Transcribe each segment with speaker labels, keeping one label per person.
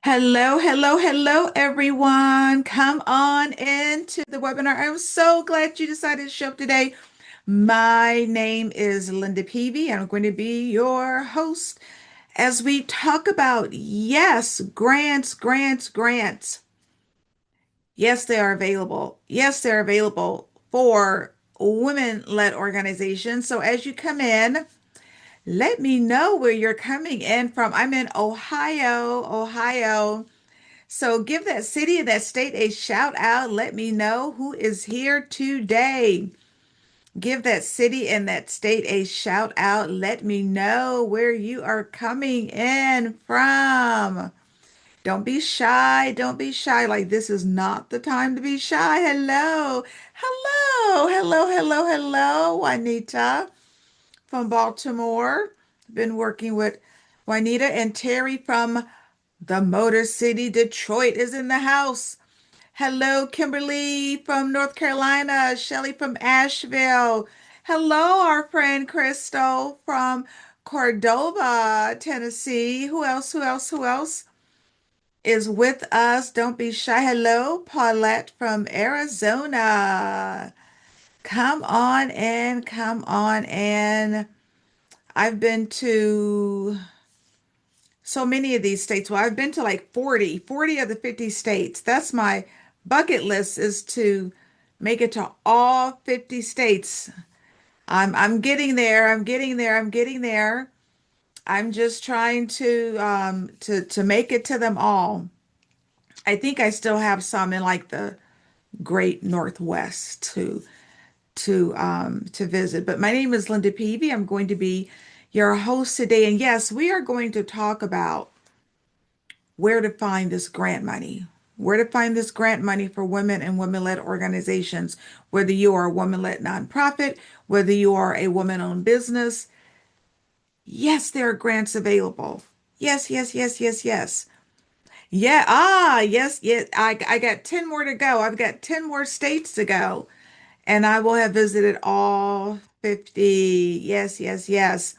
Speaker 1: Hello, hello, hello, everyone. Come on into the webinar. I'm so glad you decided to show up today. My name is Linda Peavy. I'm going to be your host as we talk about, yes, grants. Yes, they are available. Yes, they're available for women-led organizations. So as you come in, let me know where you're coming in from. I'm in Ohio. So give that city and that state a shout out. Let me know who is here today. Give that city and that state a shout out. Let me know where you are coming in from. Don't be shy. Don't be shy. Like this is not the time to be shy. Hello. Hello, Juanita from Baltimore. Been working with Juanita and Terry from the Motor City, Detroit is in the house. Hello, Kimberly from North Carolina, Shelly from Asheville. Hello, our friend Crystal from Cordova, Tennessee. Who else is with us? Don't be shy. Hello, Paulette from Arizona. Come on in, come on in. I've been to so many of these states. Well, I've been to like 40 of the 50 states. That's my bucket list is to make it to all 50 states. I'm getting there. I'm getting there. I'm just trying to make it to them all. I think I still have some in like the Great Northwest to visit. But my name is Linda Peavy. I'm going to be your host today. And yes, we are going to talk about where to find this grant money, where to find this grant money for women and women-led organizations, whether you are a woman-led nonprofit, whether you are a woman-owned business. Yes, there are grants available. Yes. Yeah, yes. I got 10 more to go. I've got 10 more states to go, and I will have visited all 50. Yes.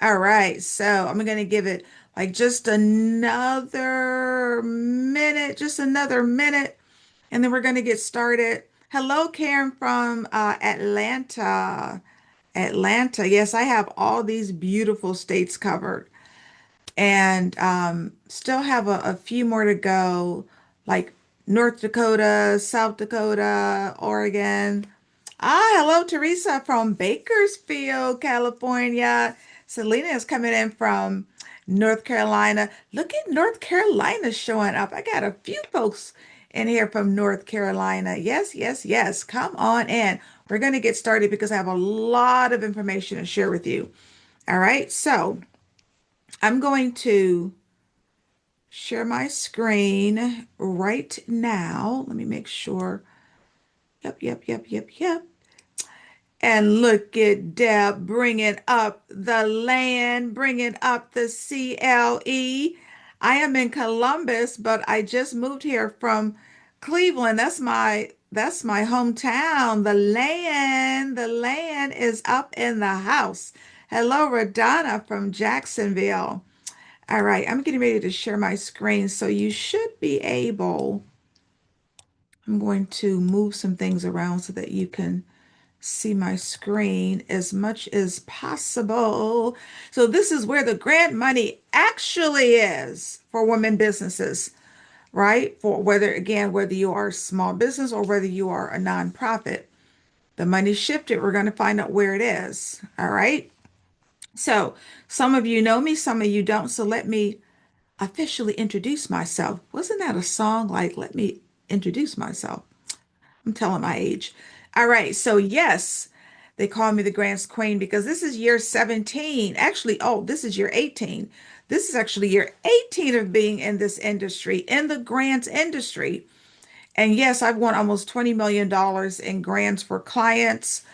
Speaker 1: All right, so I'm going to give it like just another minute, and then we're going to get started. Hello, Karen from Atlanta. Atlanta. Yes, I have all these beautiful states covered and still have a few more to go, like North Dakota, South Dakota, Oregon. Hello, Teresa from Bakersfield, California. Selena is coming in from North Carolina. Look at North Carolina showing up. I got a few folks in here from North Carolina. Yes. Come on in. We're going to get started because I have a lot of information to share with you. All right, so I'm going to share my screen right now. Let me make sure. Yep. And look at Deb bringing up the land, bringing up the CLE. I am in Columbus, but I just moved here from Cleveland. That's my hometown. The land is up in the house. Hello, Radonna from Jacksonville. All right, I'm getting ready to share my screen, so you should be able. I'm going to move some things around so that you can see my screen as much as possible. So this is where the grant money actually is for women businesses, right? For whether you are a small business or whether you are a nonprofit. The money shifted. We're going to find out where it is. All right. So some of you know me, some of you don't. So let me officially introduce myself. Wasn't that a song like, let me introduce myself? I'm telling my age. All right. So, yes, they call me the Grants Queen because this is year 17. Actually, oh, this is year 18. This is actually year 18 of being in this industry, in the grants industry. And yes, I've won almost $20 million in grants for clients.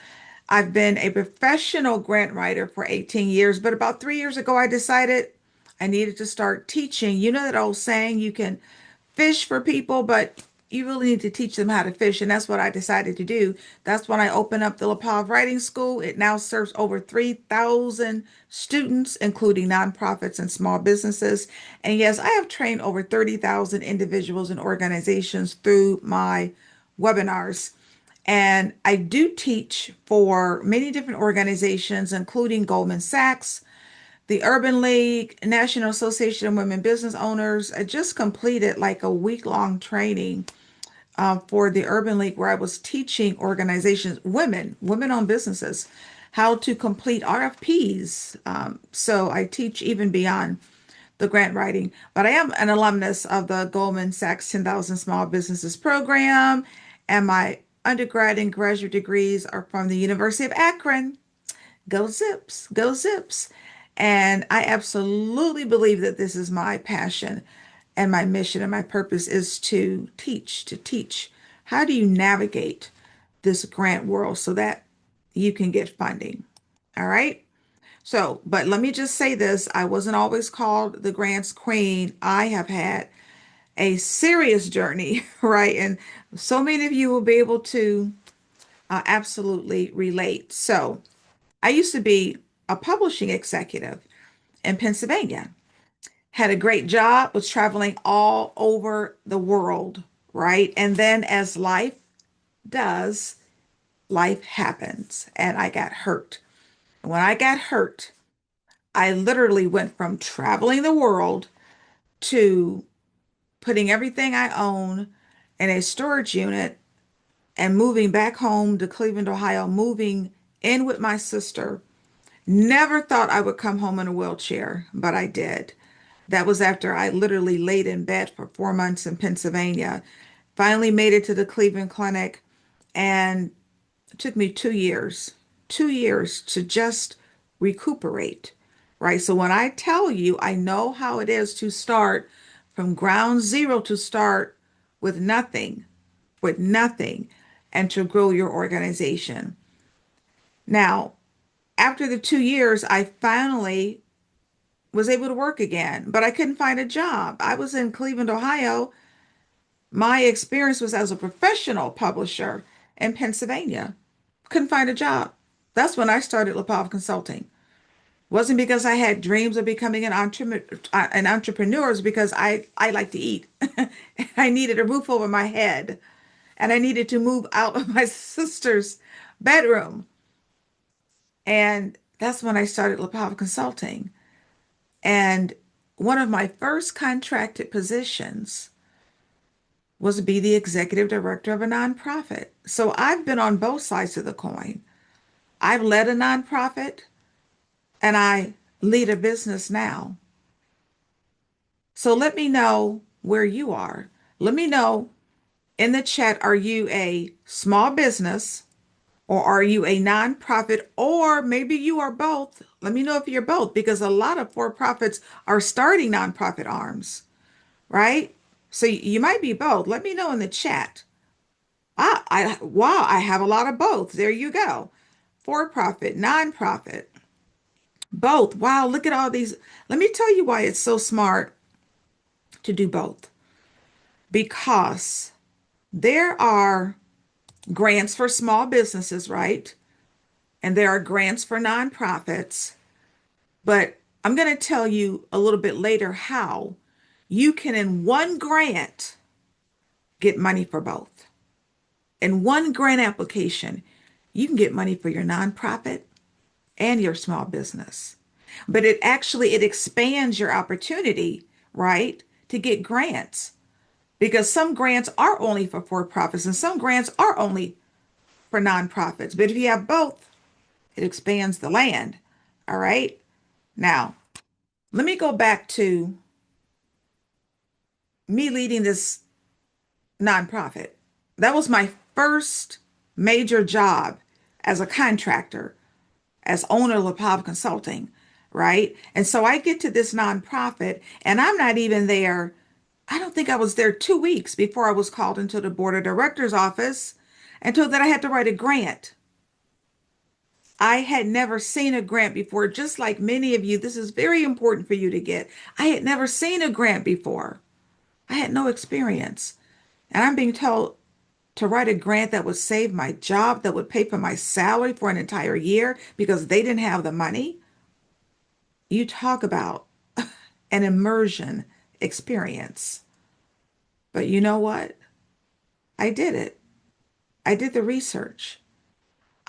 Speaker 1: I've been a professional grant writer for 18 years, but about 3 years ago, I decided I needed to start teaching. You know that old saying, you can fish for people, but you really need to teach them how to fish. And that's what I decided to do. That's when I opened up the LaPave Writing School. It now serves over 3,000 students, including nonprofits and small businesses. And yes, I have trained over 30,000 individuals and organizations through my webinars. And I do teach for many different organizations, including Goldman Sachs, the Urban League, National Association of Women Business Owners. I just completed like a week-long training for the Urban League where I was teaching organizations, women-owned businesses, how to complete RFPs. So I teach even beyond the grant writing, but I am an alumnus of the Goldman Sachs 10,000 Small Businesses program, and my undergrad and graduate degrees are from the University of Akron. Go Zips, go Zips. And I absolutely believe that this is my passion and my mission and my purpose is to teach. How do you navigate this grant world so that you can get funding? All right. So, but let me just say this, I wasn't always called the grants queen. I have had a serious journey, right? And so many of you will be able to absolutely relate. So, I used to be a publishing executive in Pennsylvania. Had a great job, was traveling all over the world, right? And then as life does, life happens and I got hurt. When I got hurt, I literally went from traveling the world to putting everything I own in a storage unit and moving back home to Cleveland, Ohio, moving in with my sister. Never thought I would come home in a wheelchair, but I did. That was after I literally laid in bed for 4 months in Pennsylvania. Finally made it to the Cleveland Clinic, and it took me 2 years, 2 years to just recuperate, right? So when I tell you, I know how it is to start from ground zero, to start with nothing, and to grow your organization. Now, after the 2 years, I finally was able to work again, but I couldn't find a job. I was in Cleveland, Ohio. My experience was as a professional publisher in Pennsylvania. Couldn't find a job. That's when I started LaPave Consulting. Wasn't because I had dreams of becoming an entrepreneur, it was because I like to eat. I needed a roof over my head and I needed to move out of my sister's bedroom. And that's when I started LaPave Consulting. And one of my first contracted positions was to be the executive director of a nonprofit. So I've been on both sides of the coin. I've led a nonprofit and I lead a business now. So let me know where you are. Let me know in the chat, are you a small business or are you a nonprofit or maybe you are both? Let me know if you're both because a lot of for-profits are starting nonprofit arms, right? So you might be both. Let me know in the chat. Wow, I have a lot of both. There you go. For-profit, nonprofit, both. Wow, look at all these. Let me tell you why it's so smart to do both. Because there are grants for small businesses, right? And there are grants for nonprofits. But I'm going to tell you a little bit later how you can, in one grant, get money for both. In one grant application, you can get money for your nonprofit and your small business. But it expands your opportunity, right, to get grants because some grants are only for for-profits and some grants are only for nonprofits. But if you have both, it expands the land. All right. Now, let me go back to me leading this nonprofit. That was my first major job as a contractor, as owner of LaPave Consulting, right? And so I get to this nonprofit and I'm not even there. I don't think I was there 2 weeks before I was called into the board of directors office and told that I had to write a grant. I had never seen a grant before, just like many of you. This is very important for you to get. I had never seen a grant before. I had no experience. And I'm being told to write a grant that would save my job, that would pay for my salary for an entire year because they didn't have the money. You talk about an immersion experience. But you know what? I did it. I did the research.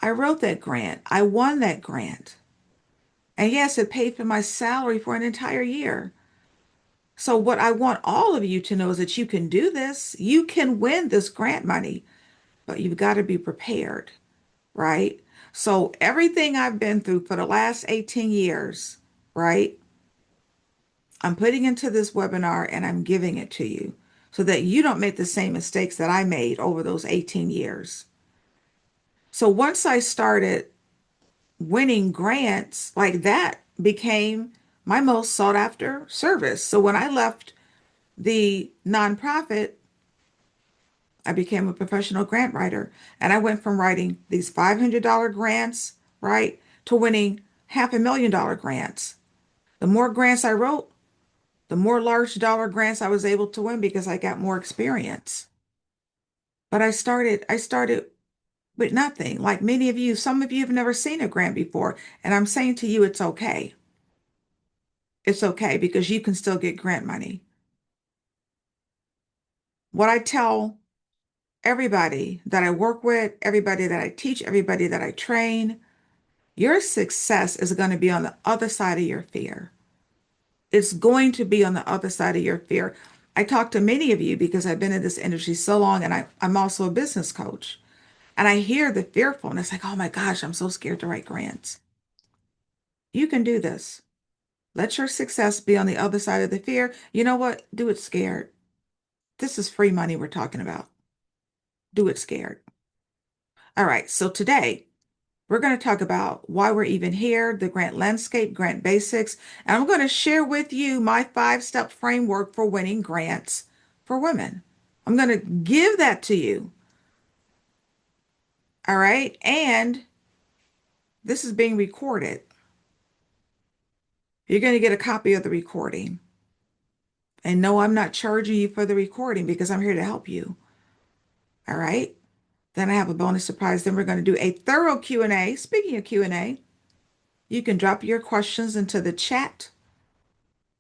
Speaker 1: I wrote that grant. I won that grant. And yes, it paid for my salary for an entire year. So, what I want all of you to know is that you can do this. You can win this grant money, but you've got to be prepared, right? So, everything I've been through for the last 18 years, right? I'm putting into this webinar and I'm giving it to you so that you don't make the same mistakes that I made over those 18 years. So, once I started winning grants, like that became my most sought after service. So, when I left the nonprofit, I became a professional grant writer. And I went from writing these $500 grants, right, to winning $500,000 grants. The more grants I wrote, the more large dollar grants I was able to win because I got more experience. But I started with nothing. Like many of you, some of you have never seen a grant before. And I'm saying to you, it's okay. It's okay because you can still get grant money. What I tell everybody that I work with, everybody that I teach, everybody that I train, your success is going to be on the other side of your fear. It's going to be on the other side of your fear. I talk to many of you because I've been in this industry so long and I'm also a business coach. And I hear the fearfulness like, oh my gosh, I'm so scared to write grants. You can do this. Let your success be on the other side of the fear. You know what? Do it scared. This is free money we're talking about. Do it scared. All right. So today, we're going to talk about why we're even here, the grant landscape, grant basics, and I'm going to share with you my 5-step framework for winning grants for women. I'm going to give that to you. All right. And this is being recorded. You're going to get a copy of the recording. And no, I'm not charging you for the recording because I'm here to help you. All right. Then I have a bonus surprise. Then we're going to do a thorough Q&A. Speaking of Q&A, you can drop your questions into the chat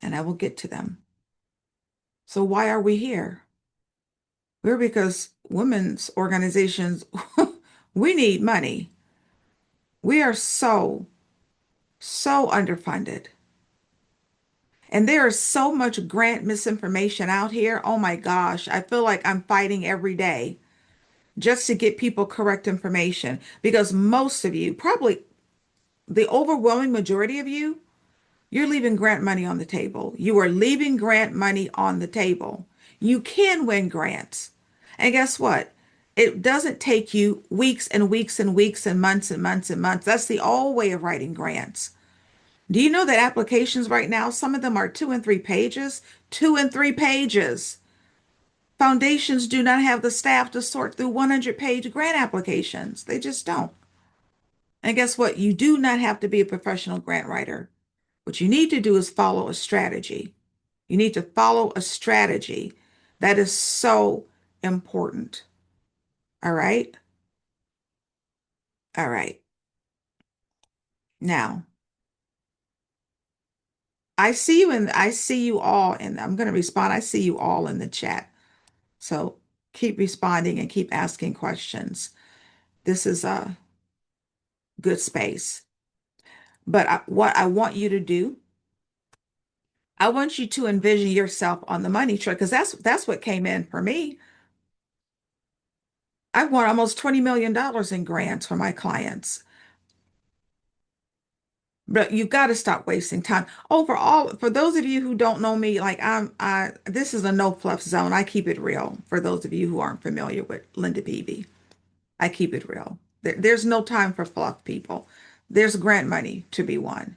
Speaker 1: and I will get to them. So why are we here? We're because women's organizations, we need money. We are so underfunded. And there is so much grant misinformation out here. Oh my gosh, I feel like I'm fighting every day just to get people correct information because most of you, probably the overwhelming majority of you, you're leaving grant money on the table. You are leaving grant money on the table. You can win grants. And guess what? It doesn't take you weeks and weeks and weeks and months and months and months. That's the old way of writing grants. Do you know that applications right now, some of them are 2 and 3 pages? 2 and 3 pages. Foundations do not have the staff to sort through 100-page grant applications. They just don't. And guess what? You do not have to be a professional grant writer. What you need to do is follow a strategy. You need to follow a strategy. That is so important. All right. All right. Now, I see you all and I'm going to respond. I see you all in the chat. So keep responding and keep asking questions. This is a good space. But what I want you to do, I want you to envision yourself on the money track because that's what came in for me. I've won almost $20 million in grants for my clients. But you've got to stop wasting time. Overall, for those of you who don't know me, like this is a no fluff zone. I keep it real. For those of you who aren't familiar with Linda Peavy, I keep it real. There's no time for fluff, people. There's grant money to be won.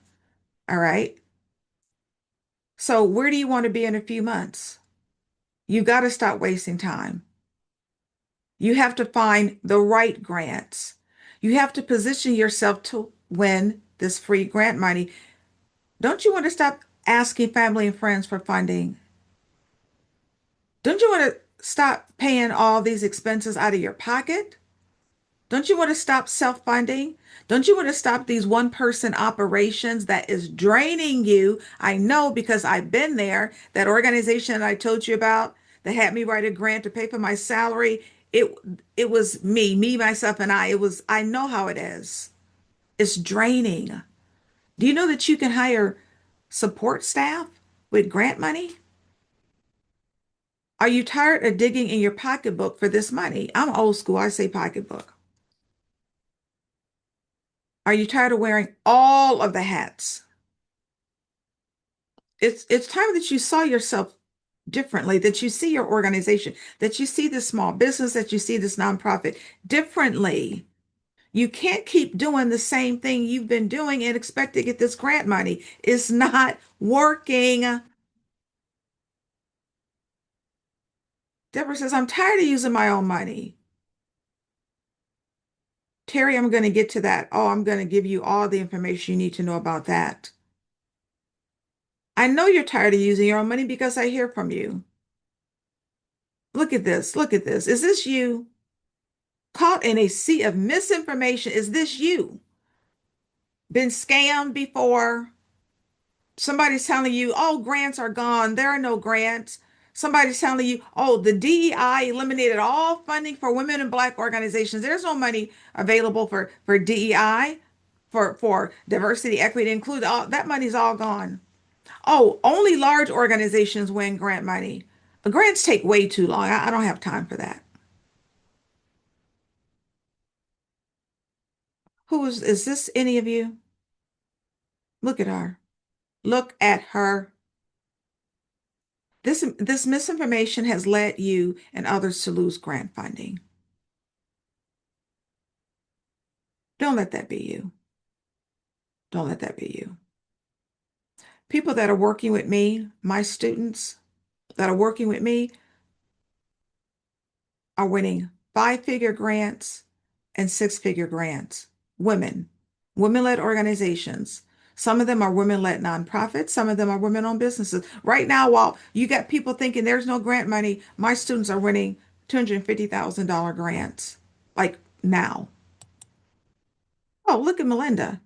Speaker 1: All right. So where do you want to be in a few months? You got to stop wasting time. You have to find the right grants. You have to position yourself to win this free grant money. Don't you want to stop asking family and friends for funding? Don't you want to stop paying all these expenses out of your pocket? Don't you want to stop self-funding? Don't you want to stop these one-person operations that is draining you? I know because I've been there. That organization I told you about that had me write a grant to pay for my salary, it it was me, myself, and I. I know how it is. It's draining. Do you know that you can hire support staff with grant money? Are you tired of digging in your pocketbook for this money? I'm old school. I say pocketbook. Are you tired of wearing all of the hats? It's time that you saw yourself differently, that you see your organization, that you see this small business, that you see this nonprofit differently. You can't keep doing the same thing you've been doing and expect to get this grant money. It's not working. Deborah says, I'm tired of using my own money. Terry, I'm going to get to that. Oh, I'm going to give you all the information you need to know about that. I know you're tired of using your own money because I hear from you. Look at this. Look at this. Is this you? Caught in a sea of misinformation. Is this you? Been scammed before? Somebody's telling you, oh, grants are gone. There are no grants. Somebody's telling you, oh, the DEI eliminated all funding for women and Black organizations. There's no money available for DEI, for diversity, equity, include all that money's all gone. Oh, only large organizations win grant money. Grants take way too long. I don't have time for that. Is this any of you? Look at her. Look at her. This misinformation has led you and others to lose grant funding. Don't let that be you. Don't let that be you. People that are working with me, my students that are working with me, are winning five-figure grants and six-figure grants. Women, women-led organizations. Some of them are women-led nonprofits. Some of them are women-owned businesses. Right now, while you got people thinking there's no grant money, my students are winning $250,000 grants. Like now. Oh, look at Melinda.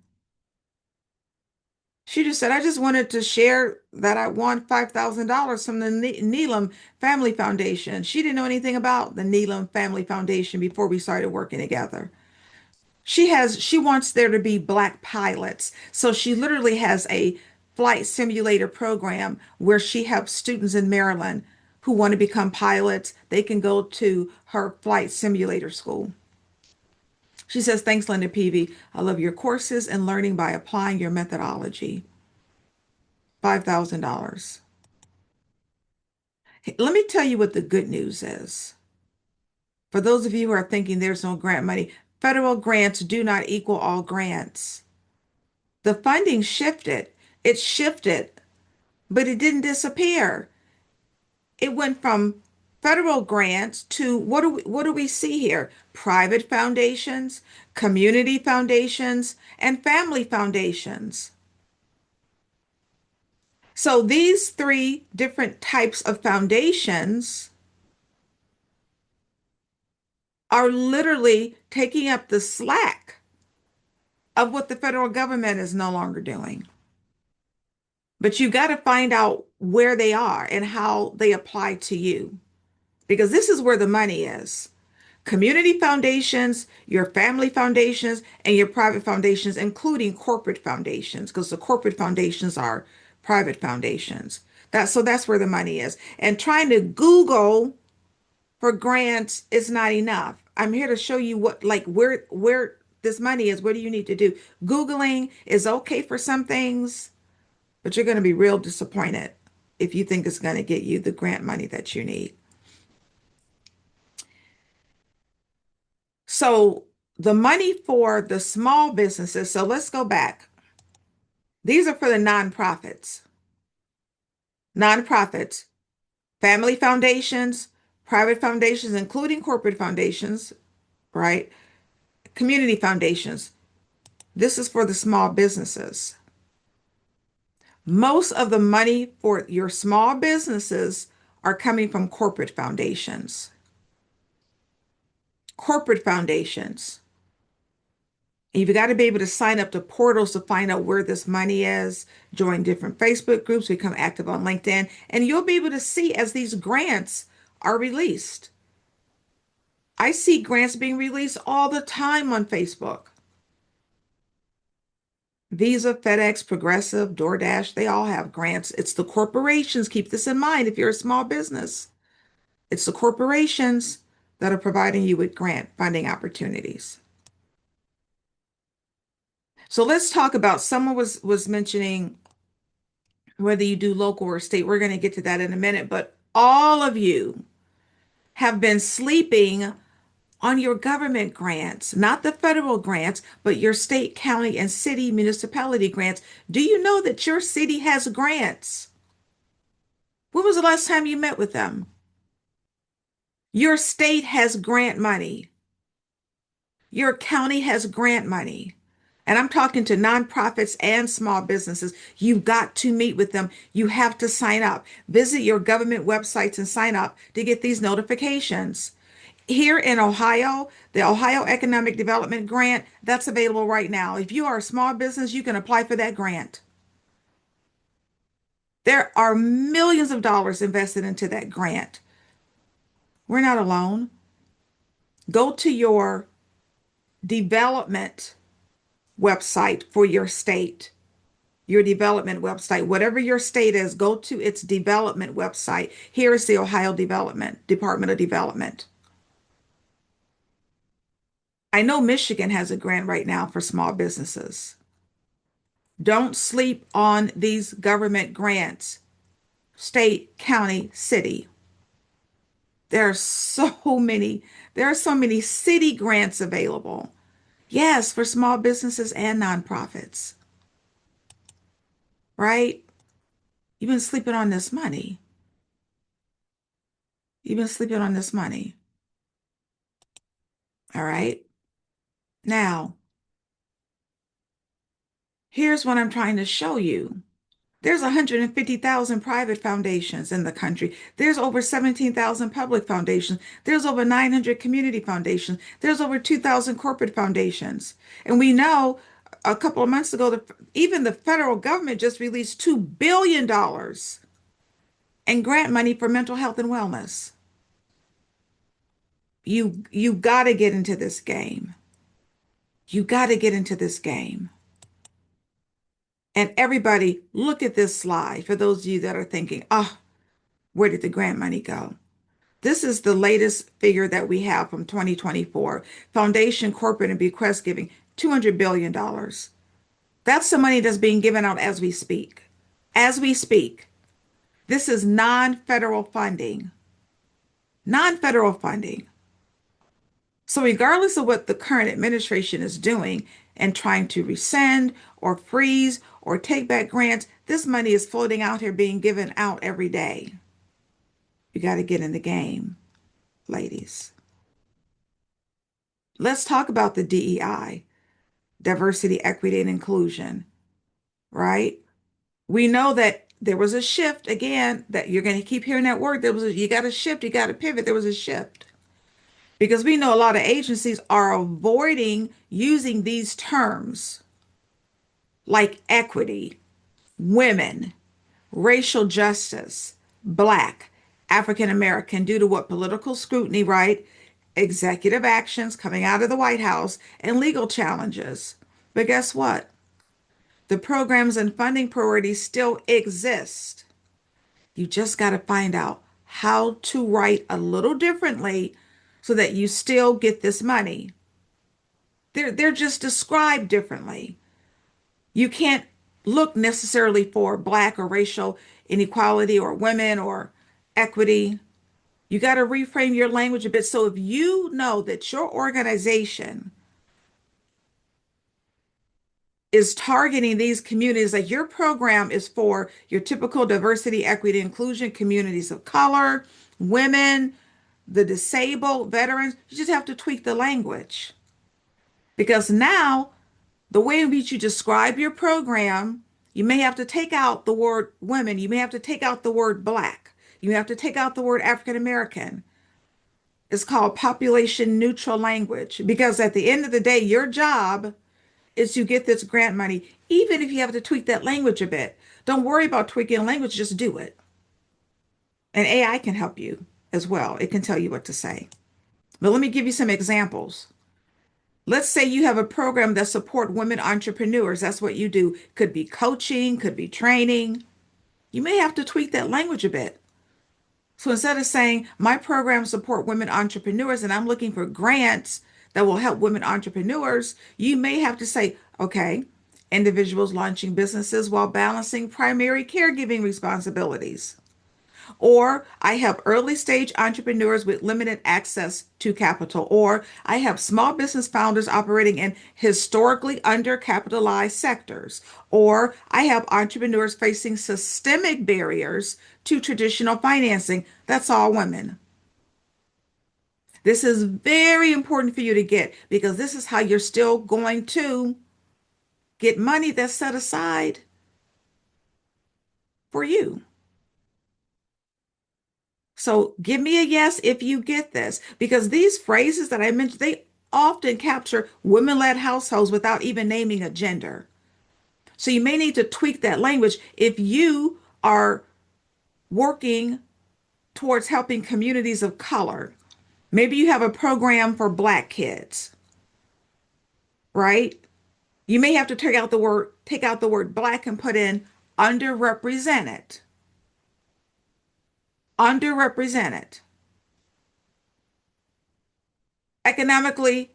Speaker 1: She just said, I just wanted to share that I won $5,000 from the Needham Family Foundation. She didn't know anything about the Needham Family Foundation before we started working together. She wants there to be Black pilots. So she literally has a flight simulator program where she helps students in Maryland who want to become pilots. They can go to her flight simulator school. She says, thanks, Linda Peavy. I love your courses and learning by applying your methodology. $5,000. Let me tell you what the good news is. For those of you who are thinking there's no grant money, federal grants do not equal all grants. The funding shifted. It shifted, but it didn't disappear. It went from federal grants to what do we see here? Private foundations, community foundations, and family foundations. So these three different types of foundations are literally taking up the slack of what the federal government is no longer doing. But you got to find out where they are and how they apply to you, because this is where the money is. Community foundations, your family foundations, and your private foundations, including corporate foundations, because the corporate foundations are private foundations. That's where the money is. And trying to Google for grants is not enough. I'm here to show you what, like, where this money is. What do you need to do? Googling is okay for some things, but you're going to be real disappointed if you think it's going to get you the grant money that you need. So the money for the small businesses, so let's go back. These are for the nonprofits. Nonprofits, family foundations, private foundations, including corporate foundations, right? Community foundations. This is for the small businesses. Most of the money for your small businesses are coming from corporate foundations. Corporate foundations. And you've got to be able to sign up to portals to find out where this money is, join different Facebook groups, become active on LinkedIn, and you'll be able to see as these grants are released. I see grants being released all the time on Facebook. Visa, FedEx, Progressive, DoorDash, they all have grants. It's the corporations. Keep this in mind if you're a small business. It's the corporations that are providing you with grant funding opportunities. So let's talk about someone was mentioning whether you do local or state. We're going to get to that in a minute, but all of you have been sleeping on your government grants, not the federal grants, but your state, county, and city municipality grants. Do you know that your city has grants? When was the last time you met with them? Your state has grant money. Your county has grant money. And I'm talking to nonprofits and small businesses. You've got to meet with them. You have to sign up. Visit your government websites and sign up to get these notifications. Here in Ohio, the Ohio Economic Development Grant, that's available right now. If you are a small business, you can apply for that grant. There are millions of dollars invested into that grant. We're not alone. Go to your development website for your state, your development website, whatever your state is, go to its development website. Here is the Ohio Department of Development. I know Michigan has a grant right now for small businesses. Don't sleep on these government grants, state, county, city. There are so many, there are so many city grants available. Yes, for small businesses and nonprofits, right? You've been sleeping on this money. You've been sleeping on this money. All right. Now, here's what I'm trying to show you. There's 150,000 private foundations in the country. There's over 17,000 public foundations. There's over 900 community foundations. There's over 2,000 corporate foundations. And we know a couple of months ago, even the federal government just released $2 billion in grant money for mental health and wellness. You got to get into this game. You got to get into this game. And everybody, look at this slide for those of you that are thinking, oh, where did the grant money go? This is the latest figure that we have from 2024. Foundation, corporate, and bequest giving, $200 billion. That's the money that's being given out as we speak. As we speak. This is non-federal funding. Non-federal funding. So regardless of what the current administration is doing and trying to rescind or freeze or take back grants, this money is floating out here being given out every day. You got to get in the game, ladies. Let's talk about the DEI, diversity, equity, and inclusion, right? We know that there was a shift again, that you're going to keep hearing that word. You got to shift, you got to pivot. There was a shift. Because we know a lot of agencies are avoiding using these terms like equity, women, racial justice, Black, African American, due to what? Political scrutiny, right? Executive actions coming out of the White House and legal challenges. But guess what? The programs and funding priorities still exist. You just got to find out how to write a little differently so that you still get this money. They're just described differently. You can't look necessarily for Black or racial inequality or women or equity. You got to reframe your language a bit. So if you know that your organization is targeting these communities, like your program is for your typical diversity, equity, inclusion, communities of color, women, the disabled, veterans, you just have to tweak the language. Because now, the way in which you describe your program, you may have to take out the word women, you may have to take out the word Black, You have to take out the word African American. It's called population neutral language because at the end of the day, your job is to get this grant money, even if you have to tweak that language a bit. Don't worry about tweaking language, just do it. And AI can help you as well. It can tell you what to say. But let me give you some examples. Let's say you have a program that support women entrepreneurs. That's what you do. Could be coaching, could be training. You may have to tweak that language a bit. So instead of saying my program support women entrepreneurs and I'm looking for grants that will help women entrepreneurs, you may have to say, okay, individuals launching businesses while balancing primary caregiving responsibilities. Or I help early stage entrepreneurs with limited access to capital. Or I help small business founders operating in historically undercapitalized sectors. Or I help entrepreneurs facing systemic barriers to traditional financing. That's all women. This is very important for you to get because this is how you're still going to get money that's set aside for you. So give me a yes if you get this, because these phrases that I mentioned, they often capture women-led households without even naming a gender. So you may need to tweak that language if you are working towards helping communities of color. Maybe you have a program for Black kids, right? You may have to take out the word Black and put in underrepresented, underrepresented, economically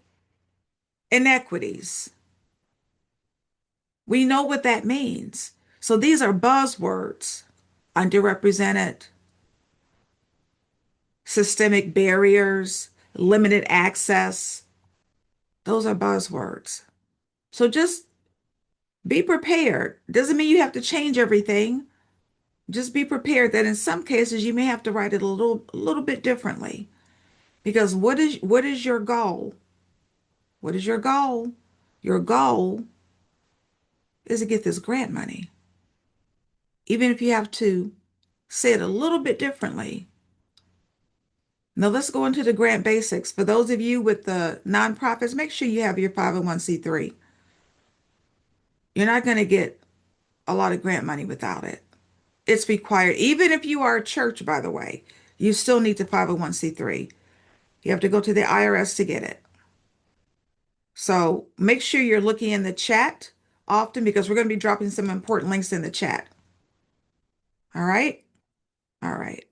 Speaker 1: inequities. We know what that means. So these are buzzwords. Underrepresented, systemic barriers, limited access. Those are buzzwords. So just be prepared. Doesn't mean you have to change everything. Just be prepared that in some cases you may have to write it a little bit differently. Because what is your goal? What is your goal? Your goal is to get this grant money. Even if you have to say it a little bit differently. Now let's go into the grant basics. For those of you with the nonprofits, make sure you have your 501(c)(3). You're not going to get a lot of grant money without it. It's required. Even if you are a church, by the way, you still need the 501(c)(3). You have to go to the IRS to get it. So make sure you're looking in the chat often because we're going to be dropping some important links in the chat. All right? All right.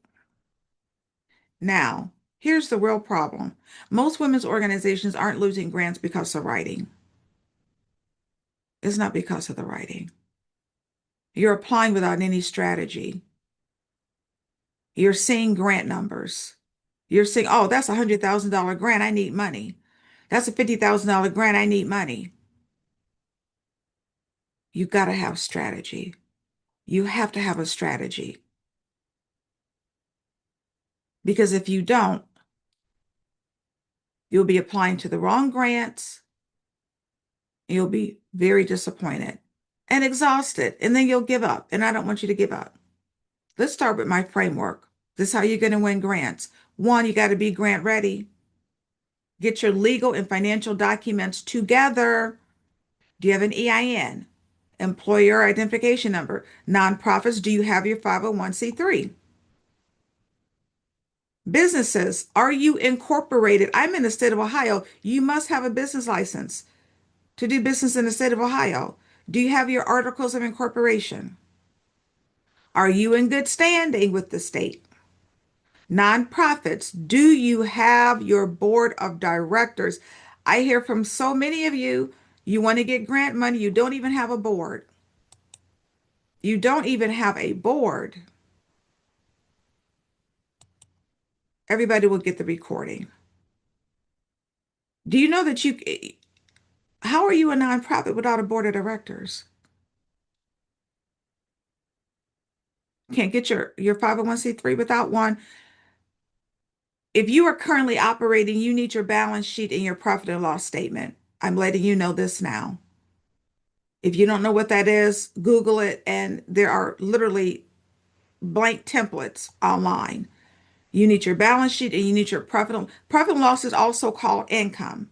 Speaker 1: Now, here's the real problem. Most women's organizations aren't losing grants because of writing. It's not because of the writing. You're applying without any strategy. You're seeing grant numbers. You're saying, oh, that's a $100,000 grant. I need money. That's a $50,000 grant. I need money. You've got to have strategy. You have to have a strategy. Because if you don't, you'll be applying to the wrong grants. You'll be very disappointed and exhausted, and then you'll give up. And I don't want you to give up. Let's start with my framework. This is how you're going to win grants. One, you got to be grant ready. Get your legal and financial documents together. Do you have an EIN? Employer identification number? Nonprofits, do you have your 501(c)(3)? Businesses, are you incorporated? I'm in the state of Ohio. You must have a business license to do business in the state of Ohio. Do you have your articles of incorporation? Are you in good standing with the state? Nonprofits, do you have your board of directors? I hear from so many of you, you want to get grant money, you don't even have a board. You don't even have a board. Everybody will get the recording. Do you know that how are you a nonprofit without a board of directors? Can't get your 501(c)(3) without one. If you are currently operating, you need your balance sheet and your profit and loss statement. I'm letting you know this now. If you don't know what that is, Google it, and there are literally blank templates online. You need your balance sheet and you need your profit and loss is also called income.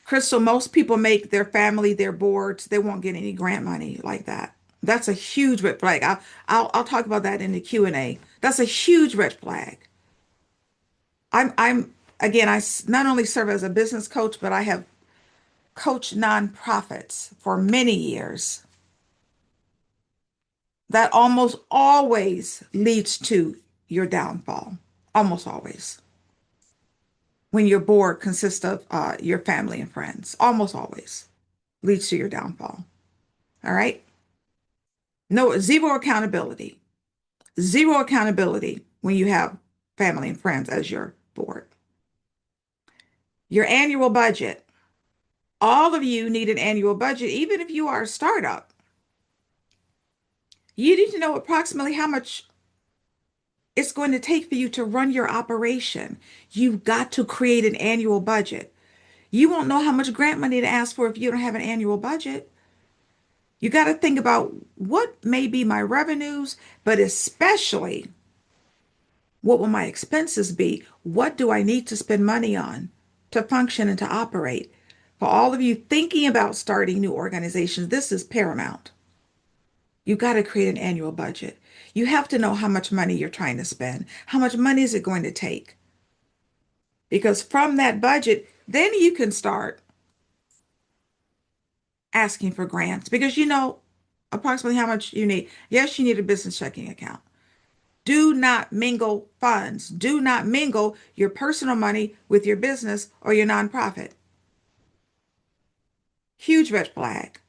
Speaker 1: Crystal, most people make their family their boards. They won't get any grant money like that. That's a huge red flag. I'll talk about that in the Q&A. That's a huge red flag. I'm again, not only serve as a business coach, but I have coached nonprofits for many years. That almost always leads to your downfall. Almost always. When your board consists of your family and friends, almost always leads to your downfall. All right. No, zero accountability. Zero accountability when you have family and friends as your board. Your annual budget. All of you need an annual budget, even if you are a startup. You need to know approximately how much it's going to take for you to run your operation. You've got to create an annual budget. You won't know how much grant money to ask for if you don't have an annual budget. You got to think about what may be my revenues, but especially what will my expenses be? What do I need to spend money on to function and to operate? For all of you thinking about starting new organizations, this is paramount. You got to create an annual budget. You have to know how much money you're trying to spend. How much money is it going to take? Because from that budget, then you can start asking for grants because you know approximately how much you need. Yes, you need a business checking account. Do not mingle funds. Do not mingle your personal money with your business or your nonprofit. Huge red flag.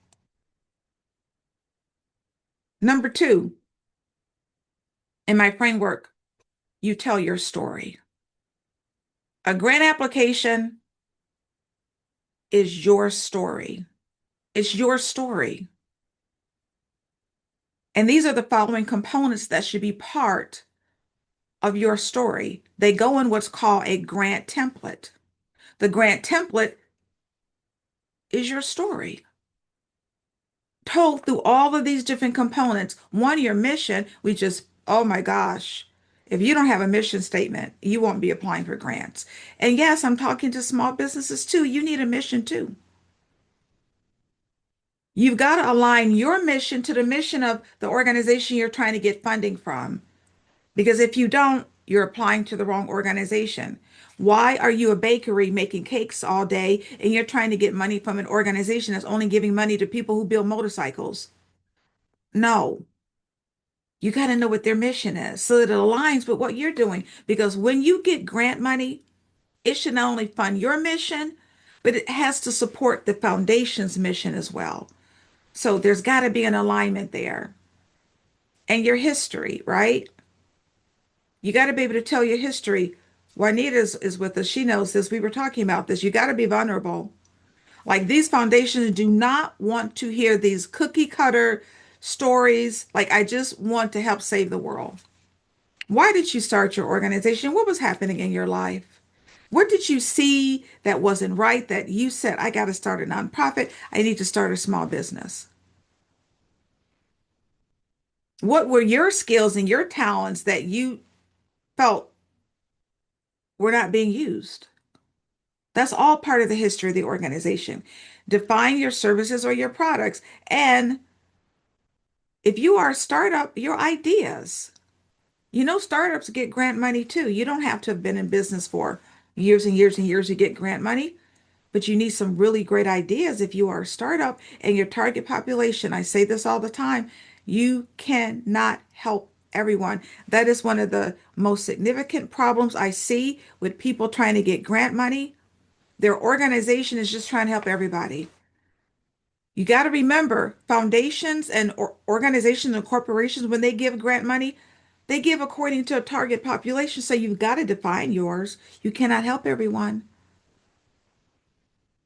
Speaker 1: Number two, in my framework, you tell your story. A grant application is your story. It's your story. And these are the following components that should be part of your story. They go in what's called a grant template. The grant template is your story told through all of these different components. One, your mission, oh my gosh, if you don't have a mission statement, you won't be applying for grants. And yes, I'm talking to small businesses too. You need a mission too. You've got to align your mission to the mission of the organization you're trying to get funding from. Because if you don't, you're applying to the wrong organization. Why are you a bakery making cakes all day and you're trying to get money from an organization that's only giving money to people who build motorcycles? No, you got to know what their mission is so that it aligns with what you're doing. Because when you get grant money, it should not only fund your mission, but it has to support the foundation's mission as well. So there's got to be an alignment there. And your history, right? You got to be able to tell your history. Juanita is with us. She knows this. We were talking about this. You got to be vulnerable. Like these foundations do not want to hear these cookie cutter stories. Like, I just want to help save the world. Why did you start your organization? What was happening in your life? What did you see that wasn't right that you said, I got to start a nonprofit. I need to start a small business. What were your skills and your talents that you felt were not being used? That's all part of the history of the organization. Define your services or your products. And if you are a startup, your ideas. You know, startups get grant money too. You don't have to have been in business for years and years and years to get grant money, but you need some really great ideas if you are a startup and your target population. I say this all the time. You cannot help everyone. That is one of the most significant problems I see with people trying to get grant money. Their organization is just trying to help everybody. You got to remember foundations and organizations and corporations, when they give grant money, they give according to a target population. So you've got to define yours. You cannot help everyone.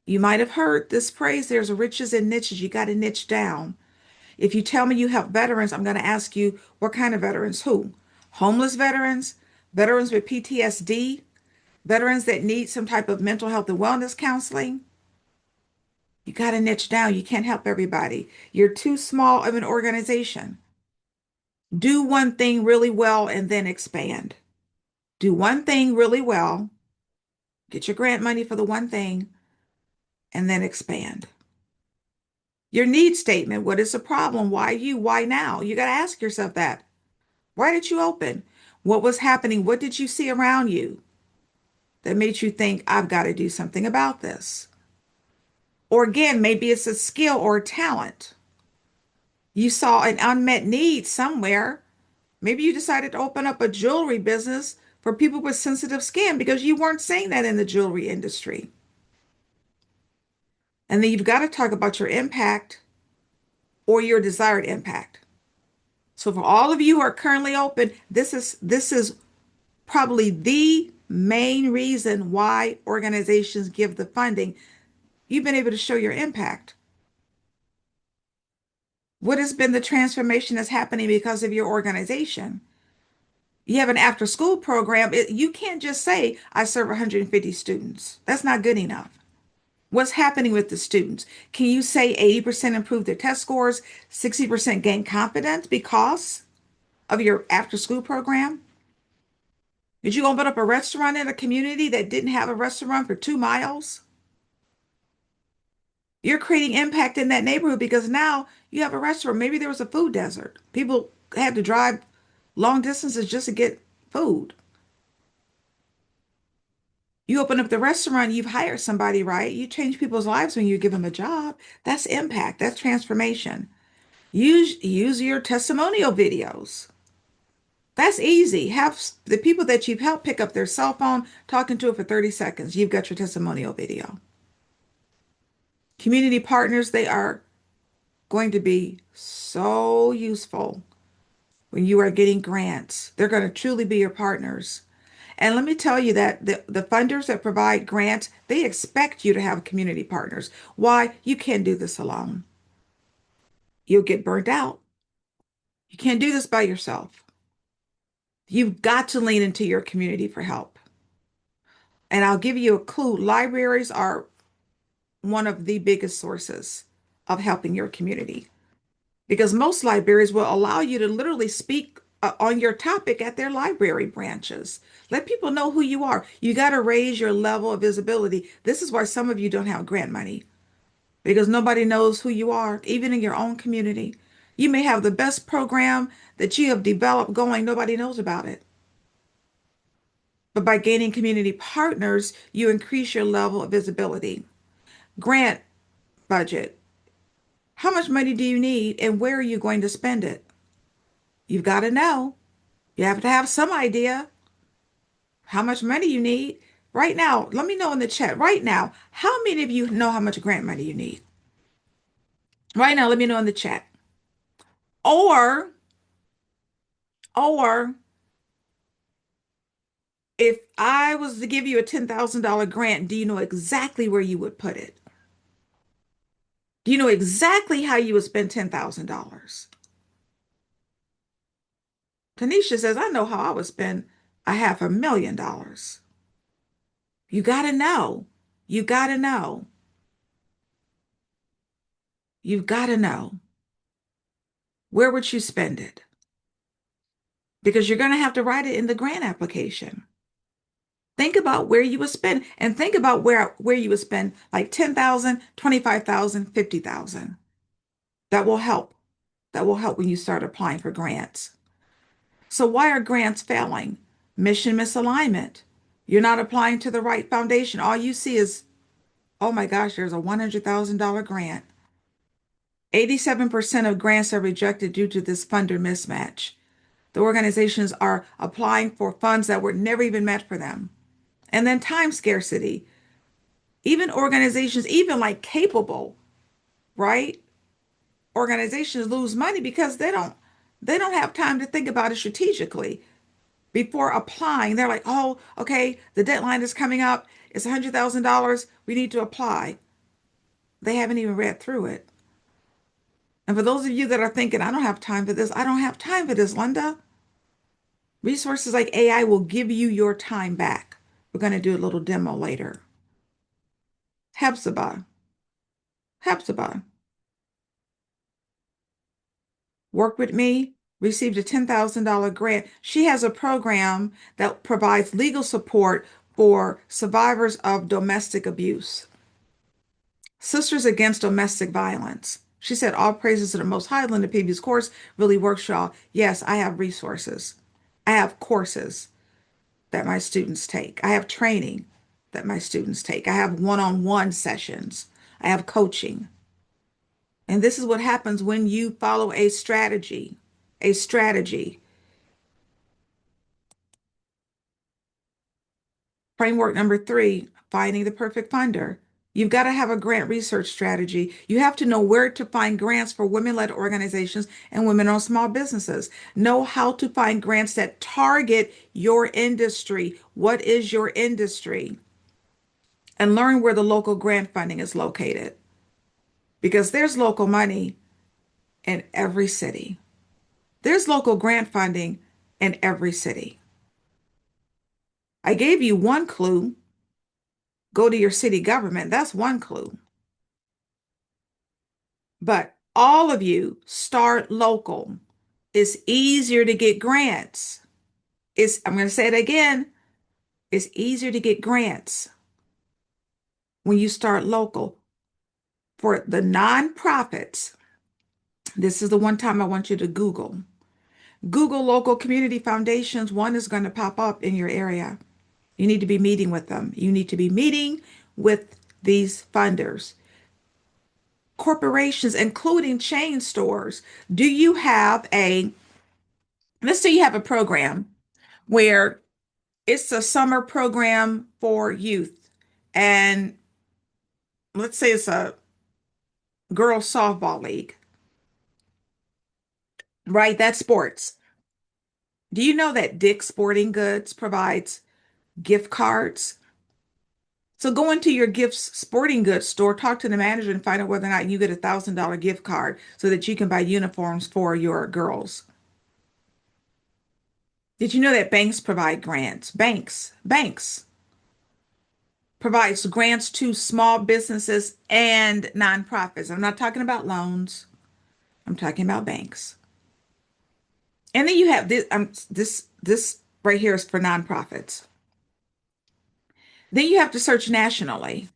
Speaker 1: You might have heard this phrase, there's riches in niches. You got to niche down. If you tell me you help veterans, I'm going to ask you what kind of veterans? Who? Homeless veterans, veterans with PTSD, veterans that need some type of mental health and wellness counseling. You got to niche down. You can't help everybody. You're too small of an organization. Do one thing really well and then expand. Do one thing really well, get your grant money for the one thing, and then expand. Your need statement. What is the problem? Why you? Why now? You got to ask yourself that. Why did you open? What was happening? What did you see around you that made you think, I've got to do something about this? Or again, maybe it's a skill or a talent. You saw an unmet need somewhere. Maybe you decided to open up a jewelry business for people with sensitive skin because you weren't seeing that in the jewelry industry. And then you've got to talk about your impact or your desired impact. So for all of you who are currently open, this is probably the main reason why organizations give the funding. You've been able to show your impact. What has been the transformation that's happening because of your organization? You have an after school program. You can't just say, I serve 150 students. That's not good enough. What's happening with the students? Can you say 80% improve their test scores, 60% gain confidence because of your after school program? Did you open up a restaurant in a community that didn't have a restaurant for 2 miles? You're creating impact in that neighborhood because now you have a restaurant. Maybe there was a food desert. People had to drive long distances just to get food. You open up the restaurant, you've hired somebody, right? You change people's lives when you give them a job. That's impact. That's transformation. Use your testimonial videos. That's easy. Have the people that you've helped pick up their cell phone, talking to it for 30 seconds. You've got your testimonial video. Community partners, they are going to be so useful when you are getting grants. They're going to truly be your partners. And let me tell you that the funders that provide grants, they expect you to have community partners. Why? You can't do this alone. You'll get burnt out. You can't do this by yourself. You've got to lean into your community for help. And I'll give you a clue. Libraries are one of the biggest sources of helping your community because most libraries will allow you to literally speak on your topic at their library branches. Let people know who you are. You got to raise your level of visibility. This is why some of you don't have grant money because nobody knows who you are, even in your own community. You may have the best program that you have developed going, nobody knows about it. But by gaining community partners, you increase your level of visibility. Grant budget. How much money do you need and where are you going to spend it? You've got to know. You have to have some idea how much money you need. Right now, let me know in the chat. Right now, how many of you know how much grant money you need? Right now, let me know in the chat. Or, or if I was to give you a $10,000 grant, do you know exactly where you would put it? Do you know exactly how you would spend $10,000? Tanisha says, I know how I would spend a $500,000. You got to know. You got to know. You've got to know. Where would you spend it? Because you're going to have to write it in the grant application. Think about where you would spend and think about where you would spend like 10,000, 25,000, 50,000. That will help. That will help when you start applying for grants. So why are grants failing? Mission misalignment. You're not applying to the right foundation. All you see is, oh my gosh, there's a $100,000 grant. 87% of grants are rejected due to this funder mismatch. The organizations are applying for funds that were never even meant for them. And then time scarcity. Even organizations, even like capable, right? Organizations lose money because they don't have time to think about it strategically before applying. They're like, oh, okay, the deadline is coming up. It's $100,000. We need to apply. They haven't even read through it. And for those of you that are thinking, I don't have time for this, I don't have time for this, Linda. Resources like AI will give you your time back. We're going to do a little demo later. Hepzibah. Hepzibah. Work with me. received a $10,000 grant. She has a program that provides legal support for survivors of domestic abuse. Sisters Against Domestic Violence. She said, all praises to the Most High. Linda Peavy's course really works, y'all. Yes, I have resources. I have courses that my students take. I have training that my students take. I have one-on-one sessions. I have coaching. And this is what happens when you follow a strategy. A strategy. Framework number 3, finding the perfect funder. You've got to have a grant research strategy. You have to know where to find grants for women-led organizations and women-owned small businesses. Know how to find grants that target your industry. What is your industry? And learn where the local grant funding is located. Because there's local money in every city. There's local grant funding in every city. I gave you one clue. Go to your city government. That's one clue. But all of you start local. It's easier to get grants. I'm going to say it again. It's easier to get grants when you start local. For the nonprofits, this is the one time I want you to Google. Google local community foundations. One is going to pop up in your area. You need to be meeting with them. You need to be meeting with these funders. Corporations, including chain stores. Let's say you have a program where it's a summer program for youth, and let's say it's a girls softball league, right? That's sports. Do you know that Dick's Sporting Goods provides gift cards? So go into your Gifts Sporting Goods store, talk to the manager and find out whether or not you get $1,000 gift card so that you can buy uniforms for your girls. Did you know that banks provide grants? Banks provides grants to small businesses and nonprofits. I'm not talking about loans. I'm talking about banks. And then you have this right here is for nonprofits. Then you have to search nationally.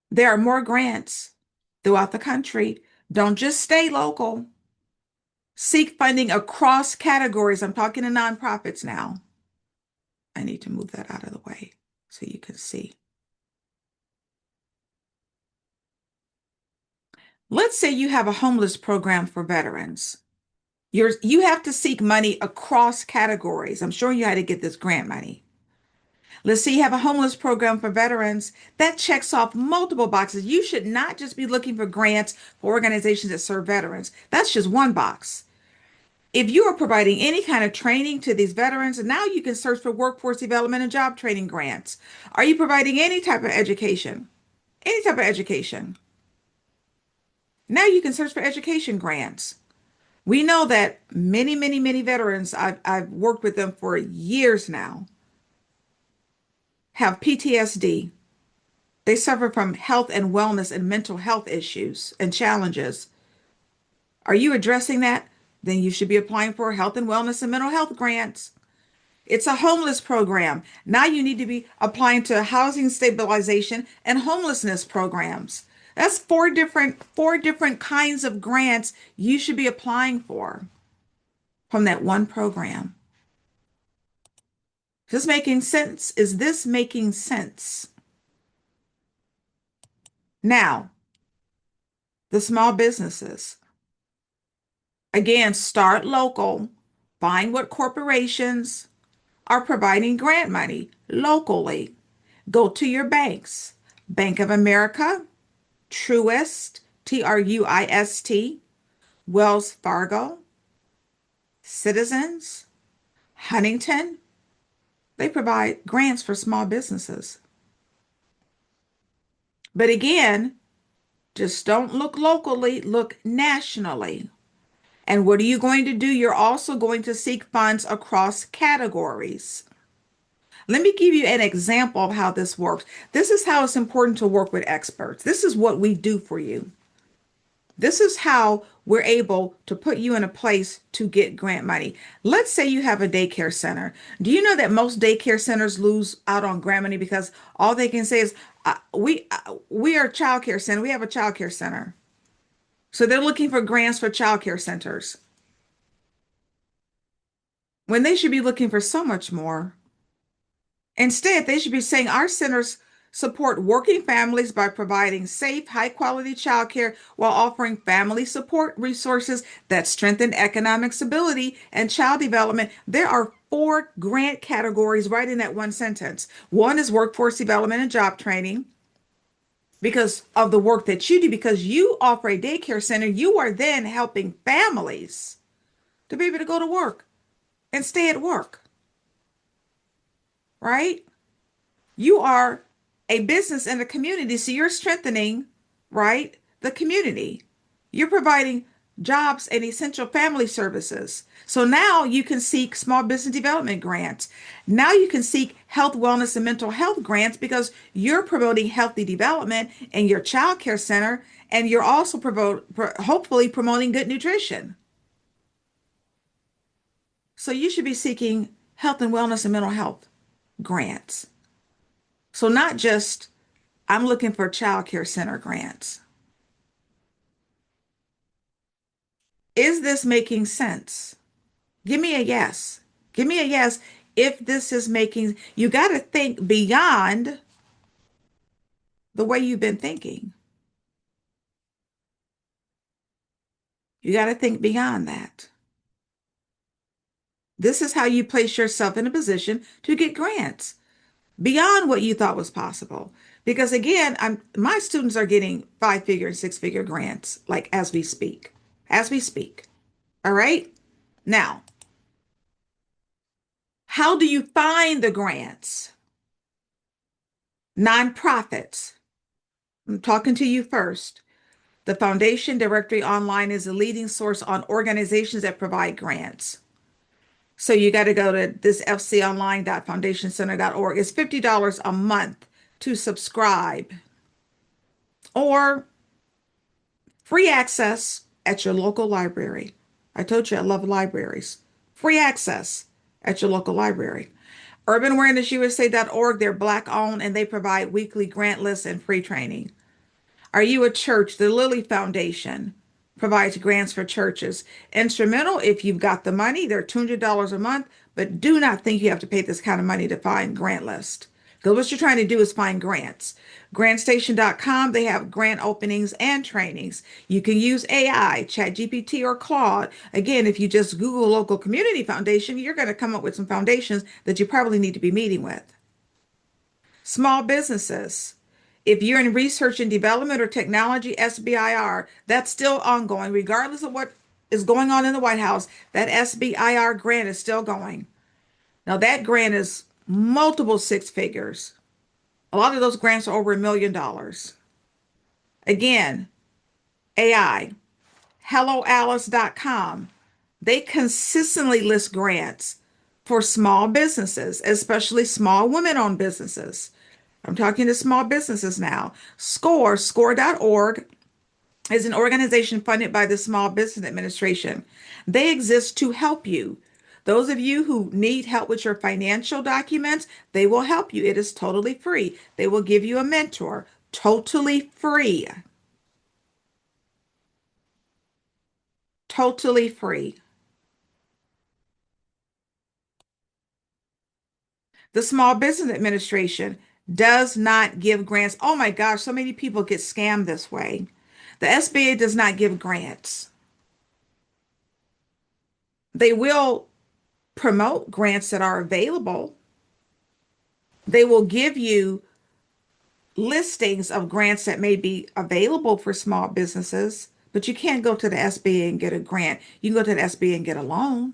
Speaker 1: There are more grants throughout the country. Don't just stay local. Seek funding across categories. I'm talking to nonprofits now. I need to move that out of the way so you can see. Let's say you have a homeless program for veterans. You have to seek money across categories. I'm showing you how to get this grant money. Let's say you have a homeless program for veterans. That checks off multiple boxes. You should not just be looking for grants for organizations that serve veterans. That's just one box. If you are providing any kind of training to these veterans, now you can search for workforce development and job training grants. Are you providing any type of education? Any type of education. Now you can search for education grants. We know that many veterans, I've worked with them for years now, have PTSD. They suffer from health and wellness and mental health issues and challenges. Are you addressing that? Then you should be applying for health and wellness and mental health grants. It's a homeless program. Now you need to be applying to housing stabilization and homelessness programs. That's four different kinds of grants you should be applying for from that one program. Is this making sense? Is this making sense? Now, the small businesses. Again, start local. Find what corporations are providing grant money locally. Go to your banks. Bank of America, Truist, Truist, Wells Fargo, Citizens, Huntington. They provide grants for small businesses. But again, just don't look locally, look nationally. And what are you going to do? You're also going to seek funds across categories. Let me give you an example of how this works. This is how it's important to work with experts. This is what we do for you. This is how we're able to put you in a place to get grant money. Let's say you have a daycare center. Do you know that most daycare centers lose out on grant money because all they can say is, we are a child care center. We have a child care center. So they're looking for grants for child care centers when they should be looking for so much more. Instead, they should be saying our centers support working families by providing safe, high quality childcare while offering family support resources that strengthen economic stability and child development. There are four grant categories right in that one sentence. One is workforce development and job training because of the work that you do, because you offer a daycare center, you are then helping families to be able to go to work and stay at work, right? You are a business in the community, so you're strengthening, right, the community. You're providing jobs and essential family services. So now you can seek small business development grants. Now you can seek health, wellness, and mental health grants because you're promoting healthy development in your child care center, and you're also hopefully promoting good nutrition. So you should be seeking health and wellness and mental health grants. So not just I'm looking for child care center grants. Is this making sense? Give me a yes. Give me a yes if this is making, you got to think beyond the way you've been thinking. You got to think beyond that. This is how you place yourself in a position to get grants beyond what you thought was possible. Because again, my students are getting five-figure and six-figure grants like as we speak. As we speak. All right? Now, how do you find the grants? Nonprofits. I'm talking to you first. The Foundation Directory Online is a leading source on organizations that provide grants. So you got to go to this fconline.foundationcenter.org. It's $50 a month to subscribe or free access at your local library. I told you I love libraries. Free access at your local library. UrbanAwarenessUSA.org, they're Black owned and they provide weekly grant lists and free training. Are you a church? The Lilly Foundation provides grants for churches. Instrumental, if you've got the money, they're $200 a month, but do not think you have to pay this kind of money to find grant list. Because what you're trying to do is find grants. Grantstation.com, they have grant openings and trainings. You can use AI, ChatGPT, or Claude. Again, if you just Google local community foundation, you're going to come up with some foundations that you probably need to be meeting with. Small businesses. If you're in research and development or technology, SBIR, that's still ongoing, regardless of what is going on in the White House. That SBIR grant is still going. Now, that grant is multiple six figures. A lot of those grants are over $1 million. Again, AI, helloalice.com. They consistently list grants for small businesses, especially small women-owned businesses. I'm talking to small businesses now. Score.org is an organization funded by the Small Business Administration. They exist to help you. Those of you who need help with your financial documents, they will help you. It is totally free. They will give you a mentor, totally free. Totally free. The Small Business Administration does not give grants. Oh my gosh, so many people get scammed this way. The SBA does not give grants. They will promote grants that are available. They will give you listings of grants that may be available for small businesses, but you can't go to the SBA and get a grant. You can go to the SBA and get a loan.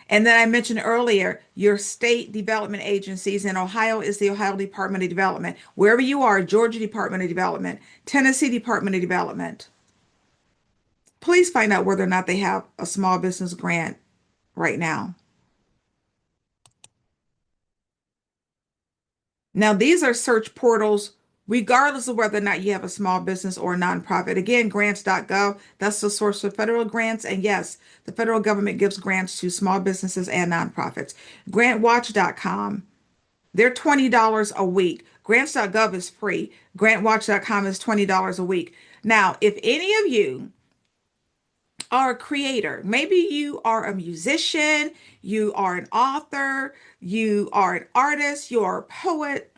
Speaker 1: And then I mentioned earlier, your state development agencies in Ohio is the Ohio Department of Development. Wherever you are, Georgia Department of Development, Tennessee Department of Development. Please find out whether or not they have a small business grant right now. Now, these are search portals regardless of whether or not you have a small business or a nonprofit. Again, grants.gov, that's the source for federal grants. And yes, the federal government gives grants to small businesses and nonprofits. Grantwatch.com, they're $20 a week. Grants.gov is free. Grantwatch.com is $20 a week. Now, if any of you are a creator, maybe you are a musician, you are an author, you are an artist, you are a poet,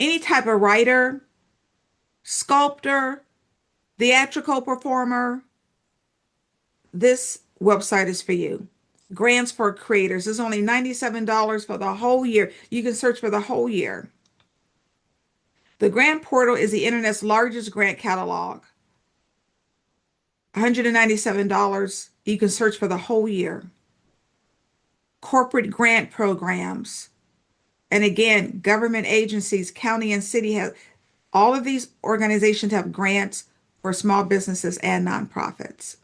Speaker 1: any type of writer, sculptor, theatrical performer, this website is for you. Grants for creators is only $97 for the whole year. You can search for the whole year. The grant portal is the internet's largest grant catalog. $197. You can search for the whole year. Corporate grant programs. And again, government agencies, county and city have all of these organizations have grants for small businesses and nonprofits.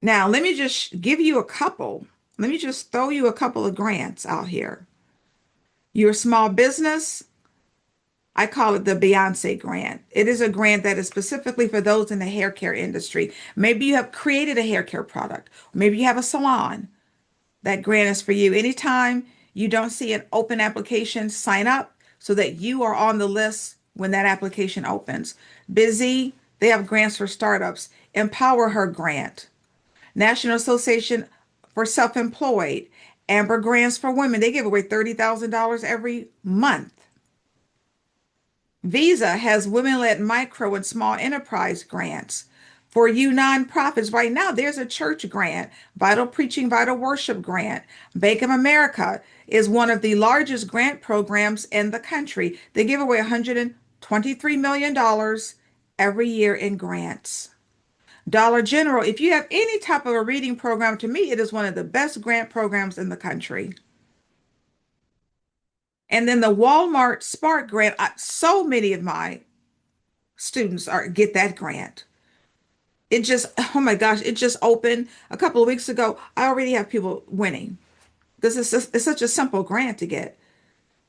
Speaker 1: Now, let me just give you a couple. Let me just throw you a couple of grants out here. Your small business, I call it the Beyonce grant. It is a grant that is specifically for those in the hair care industry. Maybe you have created a hair care product. Maybe you have a salon. That grant is for you. Anytime you don't see an open application, sign up so that you are on the list when that application opens. Busy, they have grants for startups. Empower Her grant. National Association for Self-Employed. Amber grants for women. They give away $30,000 every month. Visa has women-led micro and small enterprise grants. For you nonprofits, right now, there's a church grant, Vital Preaching, Vital Worship grant. Bank of America is one of the largest grant programs in the country. They give away $123 million every year in grants. Dollar General, if you have any type of a reading program, to me, it is one of the best grant programs in the country. And then the Walmart Spark grant, so many of my students are get that grant. It just, oh my gosh, it just opened a couple of weeks ago. I already have people winning. This is just, it's such a simple grant to get.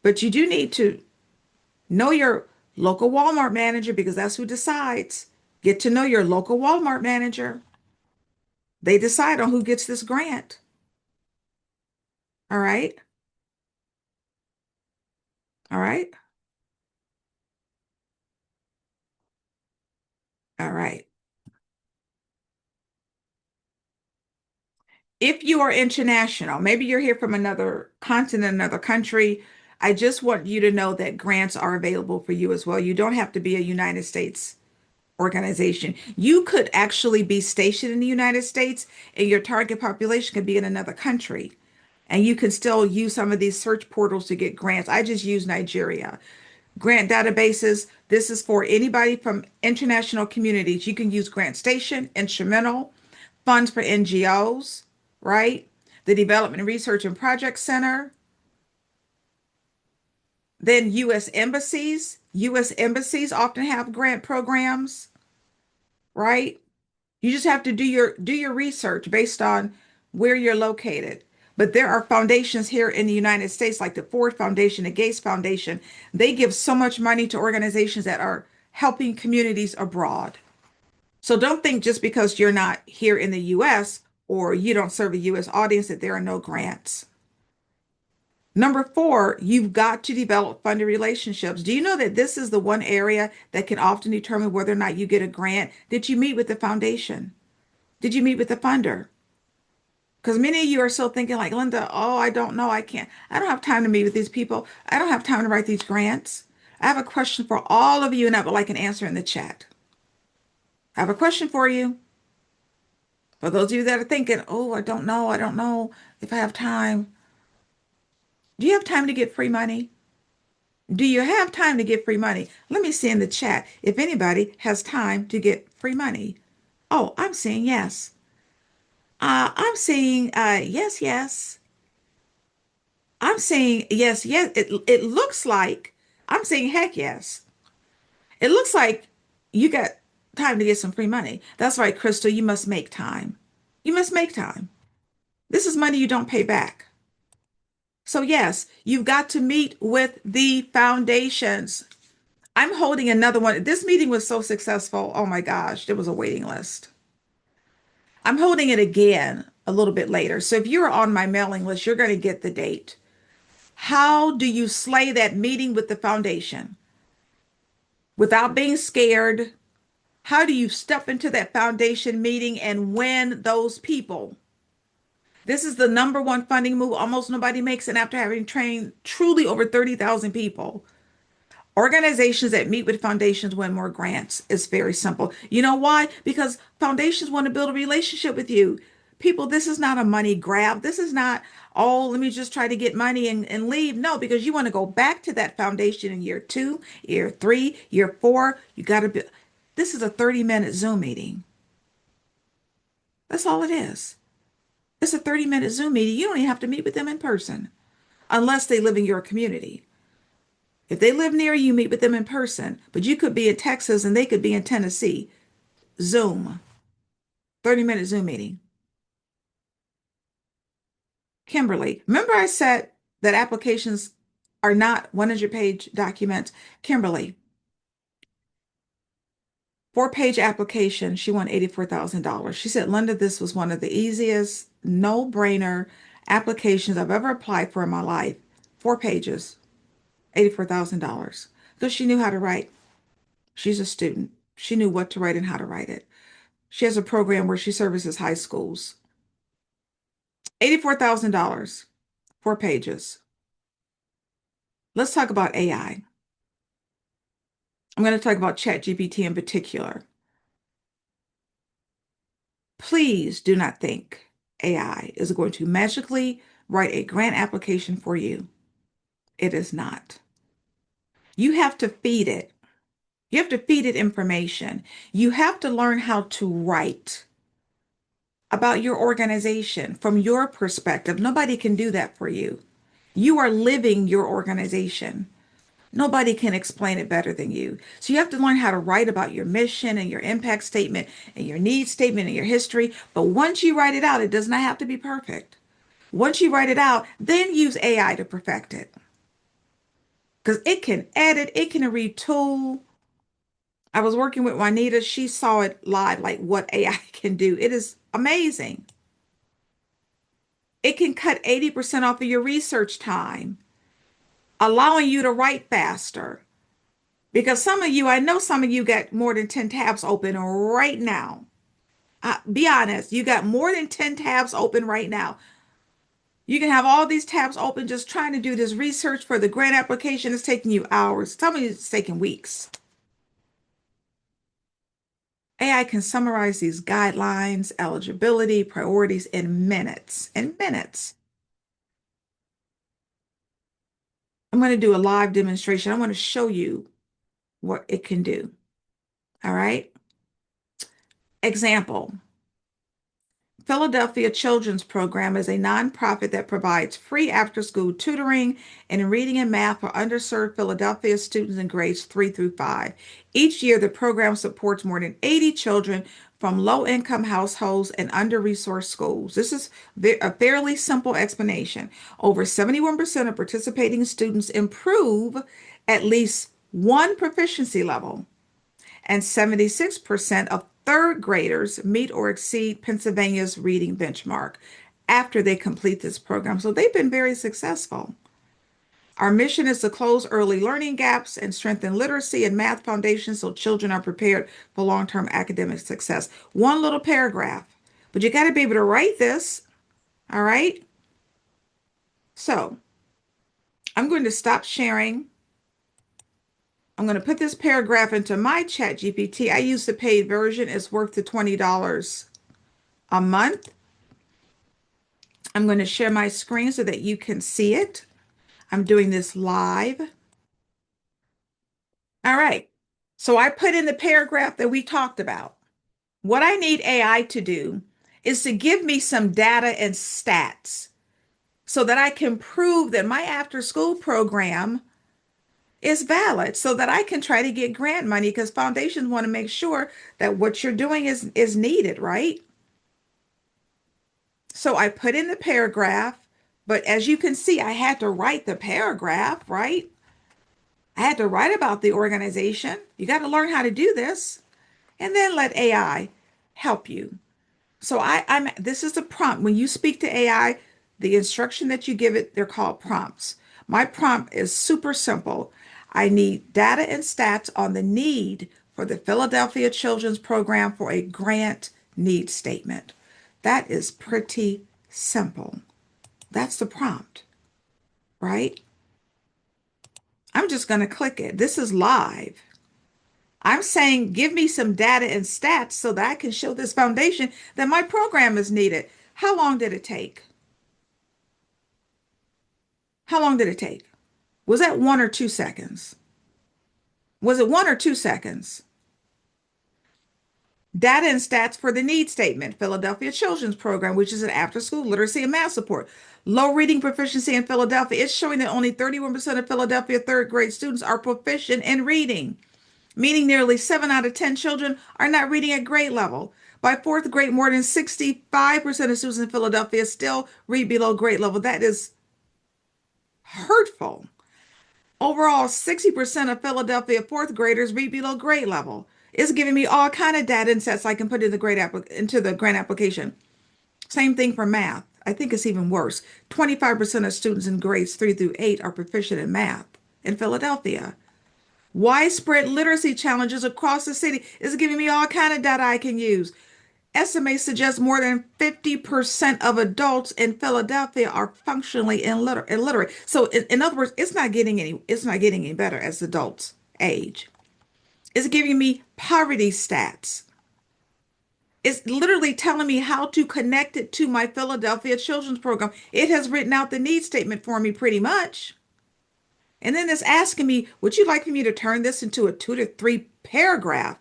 Speaker 1: But you do need to know your local Walmart manager because that's who decides. Get to know your local Walmart manager. They decide on who gets this grant. All right. All right. All right. If you are international, maybe you're here from another continent, another country, I just want you to know that grants are available for you as well. You don't have to be a United States organization. You could actually be stationed in the United States and your target population could be in another country. And you can still use some of these search portals to get grants. I just use Nigeria. Grant databases, this is for anybody from international communities. You can use GrantStation, Instrumental, funds for NGOs, right? The Development Research and Project Center, then U.S. embassies. U.S. embassies often have grant programs, right? You just have to do your research based on where you're located. But there are foundations here in the United States, like the Ford Foundation, the Gates Foundation. They give so much money to organizations that are helping communities abroad. So don't think just because you're not here in the US or you don't serve a US audience that there are no grants. Number four, you've got to develop funded relationships. Do you know that this is the one area that can often determine whether or not you get a grant? Did you meet with the foundation? Did you meet with the funder? Because many of you are still thinking like, Linda, oh, I don't know. I can't. I don't have time to meet with these people. I don't have time to write these grants. I have a question for all of you, and I would like an answer in the chat. I have a question for you. For those of you that are thinking, oh, I don't know. I don't know if I have time. Do you have time to get free money? Do you have time to get free money? Let me see in the chat if anybody has time to get free money. Oh, I'm saying yes. I'm saying yes, yes. I'm saying yes, yes. It looks like I'm saying heck yes. It looks like you got time to get some free money. That's right, Crystal. You must make time. You must make time. This is money you don't pay back. So yes, you've got to meet with the foundations. I'm holding another one. This meeting was so successful. Oh my gosh, there was a waiting list. I'm holding it again a little bit later. So if you're on my mailing list, you're going to get the date. How do you slay that meeting with the foundation without being scared? How do you step into that foundation meeting and win those people? This is the number one funding move almost nobody makes. And after having trained truly over 30,000 people, organizations that meet with foundations win more grants. It's very simple. You know why? Because foundations want to build a relationship with you. People, this is not a money grab. This is not, oh, let me just try to get money and leave. No, because you want to go back to that foundation in year two, year three, year four. You got to be. This is a 30-minute Zoom meeting. That's all it is. It's a 30-minute Zoom meeting. You don't even have to meet with them in person unless they live in your community. If they live near you, meet with them in person. But you could be in Texas and they could be in Tennessee. Zoom, 30-minute Zoom meeting. Kimberly, remember I said that applications are not 100-page documents? Kimberly, 4-page application. She won $84,000. She said, Linda, this was one of the easiest, no-brainer applications I've ever applied for in my life. 4 pages, $84,000. Because she knew how to write. She's a student. She knew what to write and how to write it. She has a program where she services high schools. $84,000, 4 pages. Let's talk about AI. I'm going to talk about ChatGPT in particular. Please do not think AI is going to magically write a grant application for you. It is not. You have to feed it. You have to feed it information. You have to learn how to write about your organization from your perspective. Nobody can do that for you. You are living your organization. Nobody can explain it better than you. So you have to learn how to write about your mission and your impact statement and your need statement and your history. But once you write it out, it does not have to be perfect. Once you write it out, then use AI to perfect it. Because it can edit, it can retool. I was working with Juanita. She saw it live, like what AI can do. It is amazing. It can cut 80% off of your research time, allowing you to write faster. Because some of you, I know some of you got more than 10 tabs open right now. Be honest, you got more than 10 tabs open right now. You can have all these tabs open just trying to do this research for the grant application. It's taking you hours. Tell me it's taking weeks. AI can summarize these guidelines, eligibility, priorities in minutes. In minutes. I'm going to do a live demonstration. I want to show you what it can do. All right. Example. Philadelphia Children's Program is a nonprofit that provides free after-school tutoring in reading and math for underserved Philadelphia students in grades 3 through 5. Each year, the program supports more than 80 children from low-income households and under-resourced schools. This is a fairly simple explanation. Over 71% of participating students improve at least one proficiency level, and 76% of third graders meet or exceed Pennsylvania's reading benchmark after they complete this program. So they've been very successful. Our mission is to close early learning gaps and strengthen literacy and math foundations so children are prepared for long-term academic success. One little paragraph, but you got to be able to write this. All right. So I'm going to stop sharing. I'm going to put this paragraph into my chat GPT. I use the paid version. It's worth the $20 a month. I'm going to share my screen so that you can see it. I'm doing this live. All right. So I put in the paragraph that we talked about. What I need AI to do is to give me some data and stats so that I can prove that my after school program is valid so that I can try to get grant money because foundations want to make sure that what you're doing is needed, right? So I put in the paragraph. But as you can see, I had to write the paragraph, right? I had to write about the organization. You got to learn how to do this and then let AI help you. So I'm this is the prompt. When you speak to AI, the instruction that you give it, they're called prompts. My prompt is super simple. I need data and stats on the need for the Philadelphia Children's Program for a grant need statement. That is pretty simple. That's the prompt, right? I'm just going to click it. This is live. I'm saying, give me some data and stats so that I can show this foundation that my program is needed. How long did it take? How long did it take? Was that 1 or 2 seconds? Was it 1 or 2 seconds? Data and stats for the need statement, Philadelphia Children's Program, which is an after-school literacy and math support. Low reading proficiency in Philadelphia. It's showing that only 31% of Philadelphia third grade students are proficient in reading, meaning nearly 7 out of 10 children are not reading at grade level. By fourth grade, more than 65% of students in Philadelphia still read below grade level. That is hurtful. Overall, 60% of Philadelphia fourth graders read below grade level. It's giving me all kind of data and sets I can put in the into the grant application. Same thing for math. I think it's even worse. 25% of students in grades 3 through 8 are proficient in math in Philadelphia. Widespread literacy challenges across the city is giving me all kind of data I can use. Estimates suggest more than 50% of adults in Philadelphia are functionally illiterate. So in other words, it's not getting any better as adults age. It's giving me poverty stats. It's literally telling me how to connect it to my Philadelphia Children's Program. It has written out the need statement for me pretty much. And then it's asking me, would you like for me to turn this into a 2 to 3 paragraph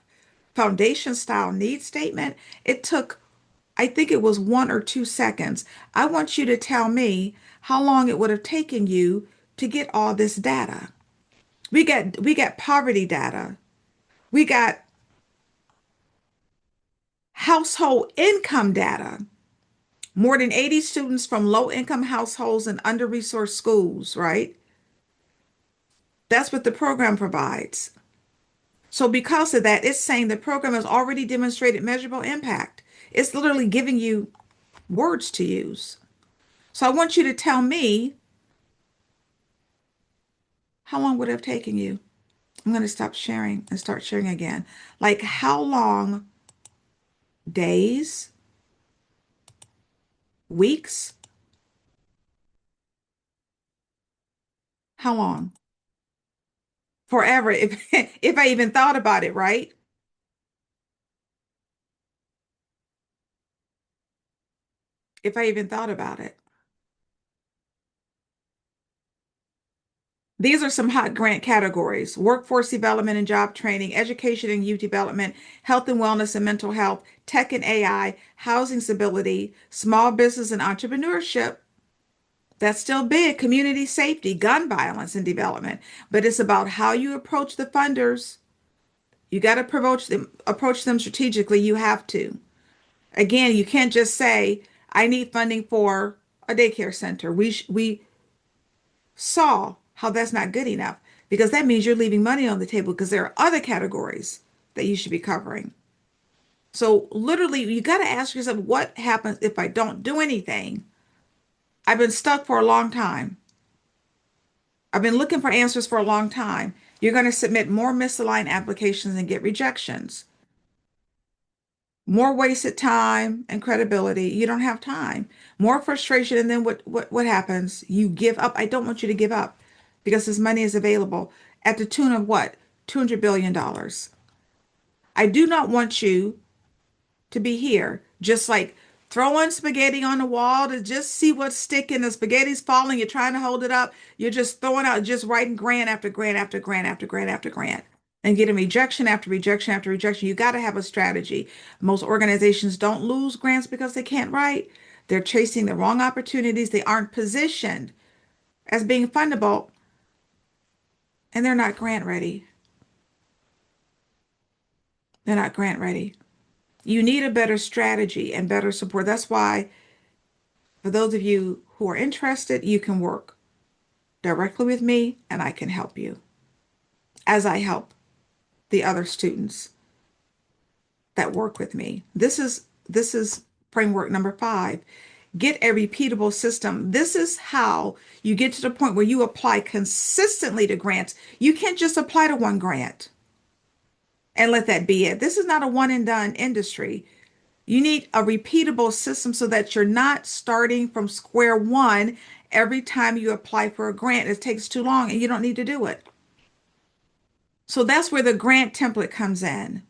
Speaker 1: foundation style need statement? It took, I think it was 1 or 2 seconds. I want you to tell me how long it would have taken you to get all this data. We got poverty data. We got household income data. More than 80 students from low income households and under-resourced schools, right? That's what the program provides. So because of that, it's saying the program has already demonstrated measurable impact. It's literally giving you words to use. So I want you to tell me how long would it have taken you. I'm going to stop sharing and start sharing again. Like how long, days, weeks, how long? Forever if if I even thought about it, right? If I even thought about it. These are some hot grant categories: workforce development and job training, education and youth development, health and wellness and mental health, tech and AI, housing stability, small business and entrepreneurship. That's still big, community safety, gun violence and development. But it's about how you approach the funders. You got to approach them strategically. You have to. Again, you can't just say, I need funding for a daycare center. We saw how that's not good enough because that means you're leaving money on the table because there are other categories that you should be covering. So literally, you got to ask yourself, what happens if I don't do anything? I've been stuck for a long time. I've been looking for answers for a long time. You're going to submit more misaligned applications and get rejections. More wasted time and credibility. You don't have time. More frustration. And then what happens? You give up. I don't want you to give up because this money is available at the tune of what? $200 billion. dollars. I do not want you to be here just like throwing spaghetti on the wall to just see what's sticking. The spaghetti's falling. You're trying to hold it up. You're just throwing out, just writing grant after grant after grant after grant after grant and getting rejection after rejection after rejection. You got to have a strategy. Most organizations don't lose grants because they can't write. They're chasing the wrong opportunities. They aren't positioned as being fundable and they're not grant ready. They're not grant ready. You need a better strategy and better support. That's why, for those of you who are interested, you can work directly with me and I can help you as I help the other students that work with me. This is framework number 5. Get a repeatable system. This is how you get to the point where you apply consistently to grants. You can't just apply to one grant and let that be it. This is not a one and done industry. You need a repeatable system so that you're not starting from square one every time you apply for a grant. It takes too long and you don't need to do it. So that's where the grant template comes in.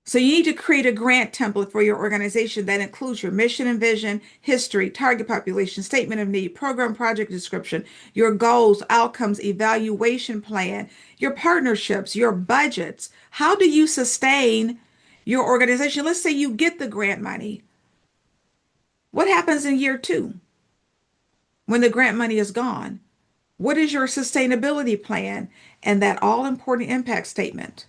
Speaker 1: So you need to create a grant template for your organization that includes your mission and vision, history, target population, statement of need, program project description, your goals, outcomes, evaluation plan, your partnerships, your budgets. How do you sustain your organization? Let's say you get the grant money. What happens in year 2 when the grant money is gone? What is your sustainability plan and that all important impact statement?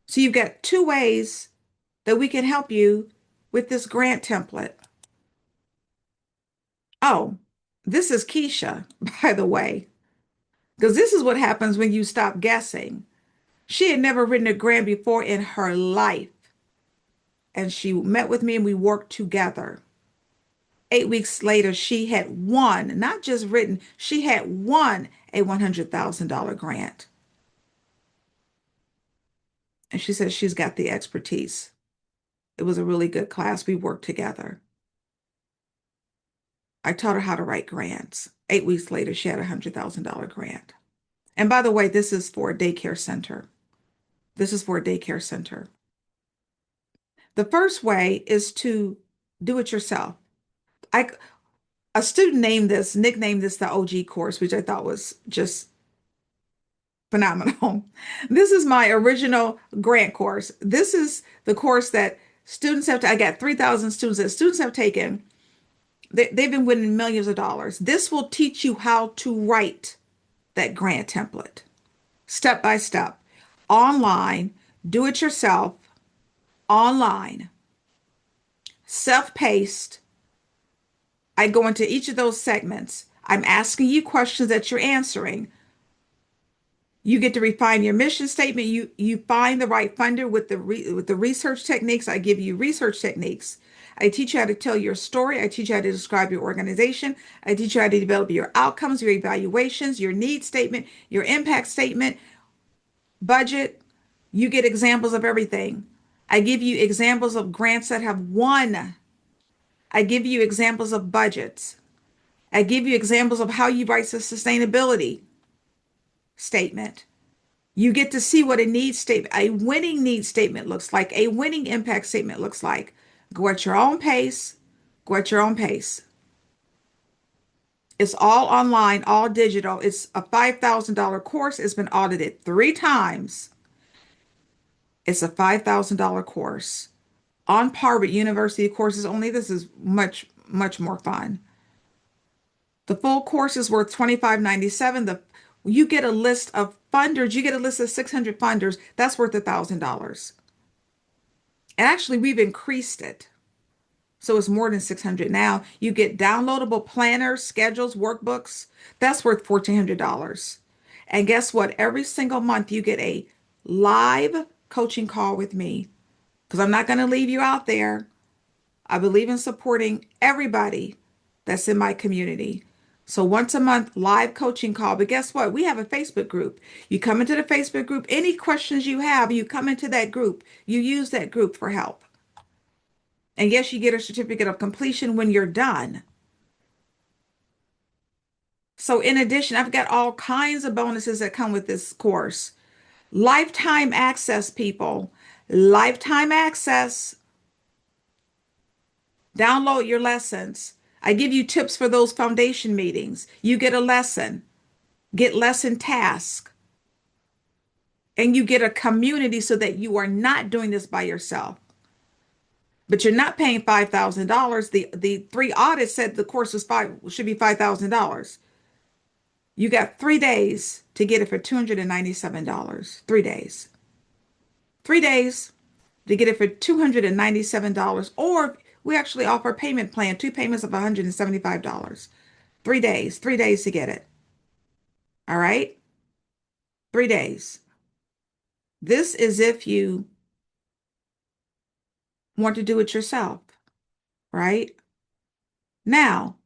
Speaker 1: So you've got 2 ways that we can help you with this grant template. Oh, this is Keisha, by the way, because this is what happens when you stop guessing. She had never written a grant before in her life, and she met with me and we worked together. 8 weeks later, she had won, not just written, she had won a $100,000 grant. And she says she's got the expertise. It was a really good class. We worked together. I taught her how to write grants. 8 weeks later, she had a $100,000 grant. And by the way, this is for a daycare center. This is for a daycare center. The first way is to do it yourself. I a student nicknamed this the OG course, which I thought was just phenomenal. This is my original grant course. This is the course that I got 3,000 students that students have taken. They've been winning millions of dollars. This will teach you how to write that grant template step by step, online, do it yourself, online, self-paced. I go into each of those segments. I'm asking you questions that you're answering. You get to refine your mission statement. You find the right funder with the research techniques. I give you research techniques. I teach you how to tell your story. I teach you how to describe your organization. I teach you how to develop your outcomes, your evaluations, your need statement, your impact statement, budget. You get examples of everything. I give you examples of grants that have won. I give you examples of budgets. I give you examples of how you write a sustainability statement. You get to see what a winning need statement looks like, a winning impact statement looks like. Go at your own pace. Go at your own pace. It's all online, all digital. It's a $5,000 course. It's been audited 3 times. It's a $5,000 course. On par with university courses, only this is much, much more fun. The full course is worth $25.97. You get a list of funders. You get a list of 600 funders. That's worth $1,000. And actually, we've increased it. So it's more than 600 now. You get downloadable planners, schedules, workbooks. That's worth $1,400. And guess what? Every single month you get a live coaching call with me because I'm not going to leave you out there. I believe in supporting everybody that's in my community. So once a month, live coaching call. But guess what? We have a Facebook group. You come into the Facebook group. Any questions you have, you come into that group. You use that group for help. And yes, you get a certificate of completion when you're done. So in addition, I've got all kinds of bonuses that come with this course. Lifetime access, people. Lifetime access. Download your lessons. I give you tips for those foundation meetings. You get a lesson. Get lesson task. And you get a community so that you are not doing this by yourself. But you're not paying $5,000. The 3 audits said the course should be $5,000. You got 3 days to get it for $297. 3 days. 3 days to get it for $297. Or We actually offer a payment plan, two payments of $175. 3 days to get it. All right? 3 days. This is if you want to do it yourself, right? Now,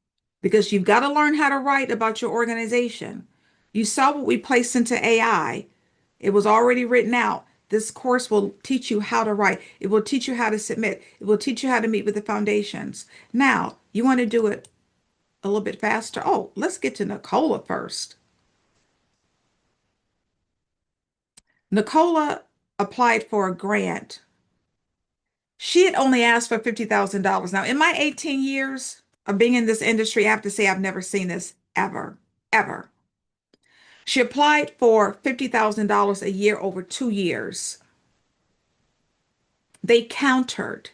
Speaker 1: because you've got to learn how to write about your organization. You saw what we placed into AI. It was already written out. This course will teach you how to write. It will teach you how to submit. It will teach you how to meet with the foundations. Now, you want to do it a little bit faster. Oh, let's get to Nicola first. Nicola applied for a grant. She had only asked for $50,000. Now, in my 18 years of being in this industry, I have to say I've never seen this ever, ever. She applied for $50,000 a year over 2 years. They countered.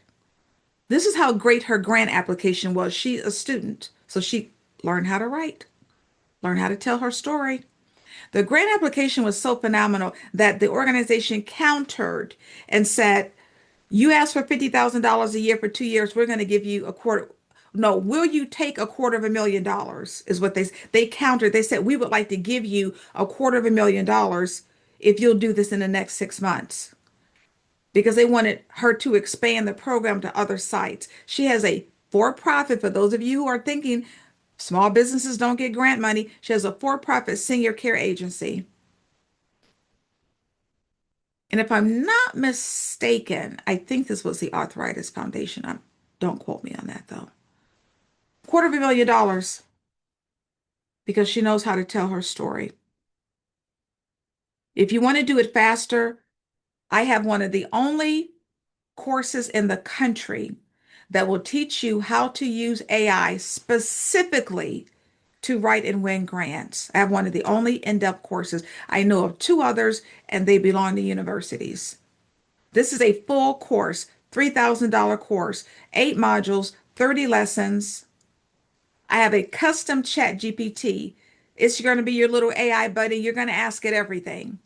Speaker 1: This is how great her grant application was. She's a student, so she learned how to write, learned how to tell her story. The grant application was so phenomenal that the organization countered and said, you asked for $50,000 a year for 2 years. We're going to give you a quarter. No, will you take $250,000 is what they countered. They said, we would like to give you $250,000 if you'll do this in the next 6 months, because they wanted her to expand the program to other sites. She has a for-profit, for those of you who are thinking small businesses don't get grant money. She has a for-profit senior care agency. And if I'm not mistaken, I think this was the Arthritis Foundation. Don't quote me on that though. $250,000 because she knows how to tell her story. If you want to do it faster, I have one of the only courses in the country that will teach you how to use AI specifically to write and win grants. I have one of the only in-depth courses. I know of two others, and they belong to universities. This is a full course, $3,000 course, 8 modules, 30 lessons. I have a custom chat GPT. It's going to be your little AI buddy. You're going to ask it everything.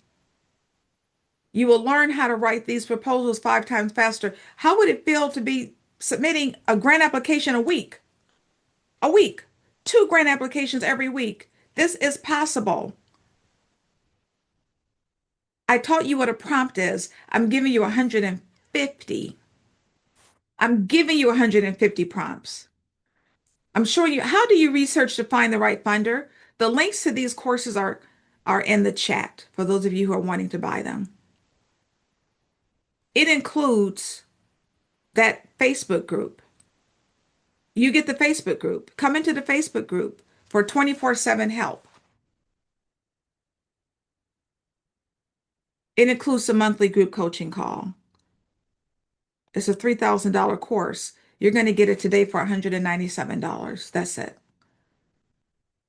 Speaker 1: You will learn how to write these proposals 5 times faster. How would it feel to be submitting a grant application a week? A week. 2 grant applications every week. This is possible. I taught you what a prompt is. I'm giving you 150. I'm giving you 150 prompts. I'm showing you how do you research to find the right funder. The links to these courses are in the chat for those of you who are wanting to buy them. It includes that Facebook group. You get the Facebook group. Come into the Facebook group for 24/7 help. It includes a monthly group coaching call. It's a $3,000 course. You're going to get it today for $197. That's it.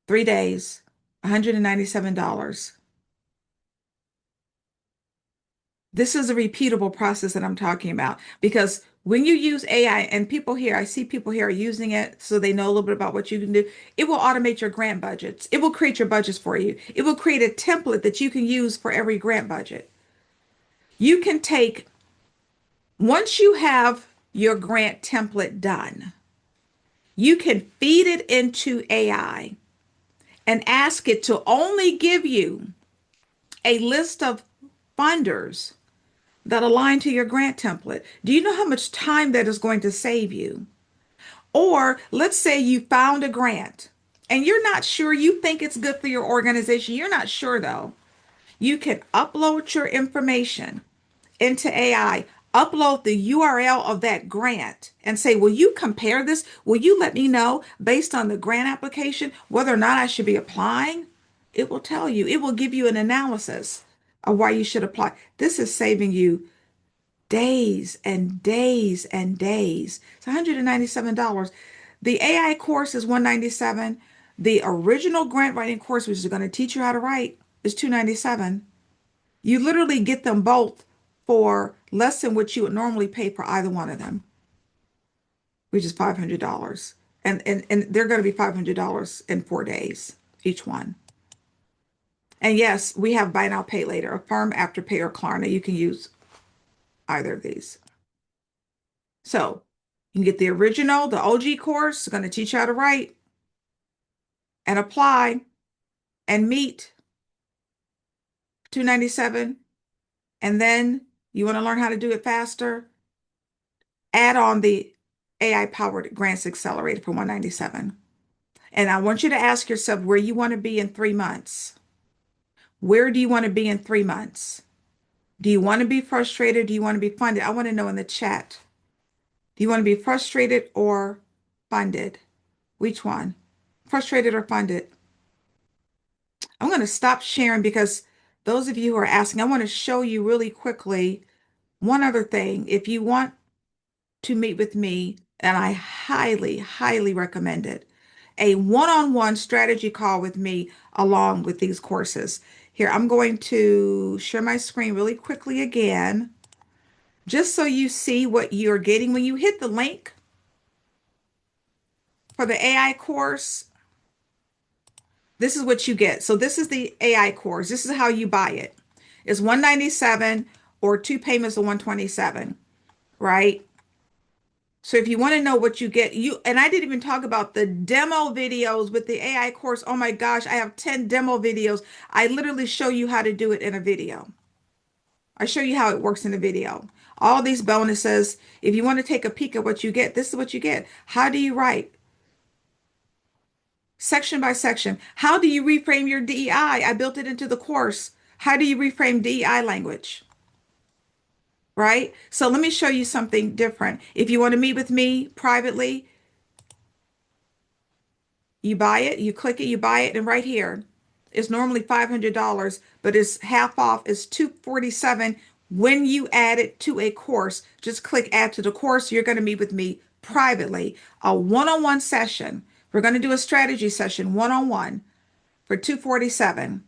Speaker 1: 3 days, $197. This is a repeatable process that I'm talking about because when you use AI and people here, I see people here are using it so they know a little bit about what you can do. It will automate your grant budgets. It will create your budgets for you. It will create a template that you can use for every grant budget. You can take, once you have your grant template done, you can feed it into AI and ask it to only give you a list of funders that align to your grant template. Do you know how much time that is going to save you? Or let's say you found a grant and you're not sure, you think it's good for your organization. You're not sure though. You can upload your information into AI, upload the URL of that grant and say, will you compare this? Will you let me know based on the grant application whether or not I should be applying? It will tell you, it will give you an analysis of why you should apply. This is saving you days and days and days. It's $197. The AI course is $197. The original grant writing course, which is going to teach you how to write, is $297. You literally get them both for less than what you would normally pay for either one of them, which is $500. And they're going to be $500 in 4 days, each one. And yes, we have buy now, pay later, Affirm, Afterpay, or Klarna. You can use either of these. So You can get the original, the OG course, going to teach you how to write and apply and meet 297. And then you want to learn how to do it faster, add on the AI powered grants accelerator for 197. And I want you to ask yourself where you want to be in 3 months. Where do you want to be in 3 months? Do you want to be frustrated? Do you want to be funded? I want to know in the chat. Do you want to be frustrated or funded? Which one? Frustrated or funded? I'm going to stop sharing because those of you who are asking, I want to show you really quickly one other thing. If you want to meet with me, and I highly, highly recommend it, a one-on-one strategy call with me along with these courses. Here, I'm going to share my screen really quickly again, just so you see what you're getting. When you hit the link for the AI course, this is what you get. So this is the AI course. This is how you buy it. It's 197 or two payments of 127, right? So if you want to know what you get, and I didn't even talk about the demo videos with the AI course. Oh my gosh, I have 10 demo videos. I literally show you how to do it in a video. I show you how it works in a video. All these bonuses, if you want to take a peek at what you get, this is what you get. How do you write? Section by section. How do you reframe your DEI? I built it into the course. How do you reframe DEI language? Right? So let me show you something different. If you want to meet with me privately, you buy it, you click it, you buy it, and right here, it's normally $500, but it's half off. It's $247 when you add it to a course. Just click add to the course. You're going to meet with me privately, a one-on-one session. We're going to do a strategy session one-on-one for $247.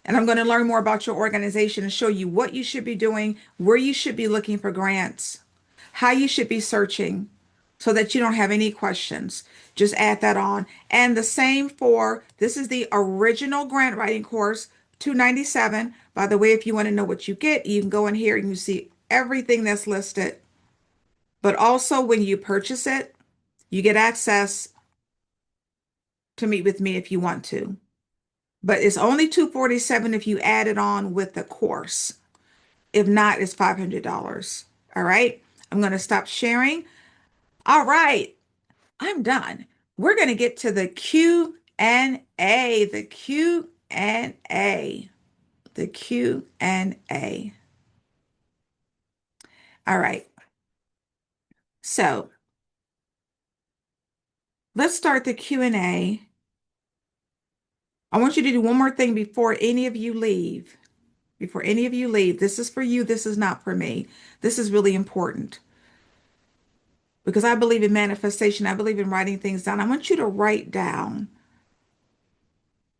Speaker 1: And I'm going to learn more about your organization and show you what you should be doing, where you should be looking for grants, how you should be searching so that you don't have any questions. Just add that on. And the same for this is the original grant writing course, 297. By the way, if you want to know what you get, you can go in here and you see everything that's listed. But also when you purchase it, you get access to meet with me if you want to. But it's only 247 if you add it on with the course. If not, it's $500. All right. I'm going to stop sharing. All right. I'm done. We're going to get to the Q&A, the Q&A, the Q&A. All right. So let's start the Q&A. I want you to do one more thing before any of you leave. Before any of you leave, this is for you. This is not for me. This is really important because I believe in manifestation. I believe in writing things down. I want you to write down,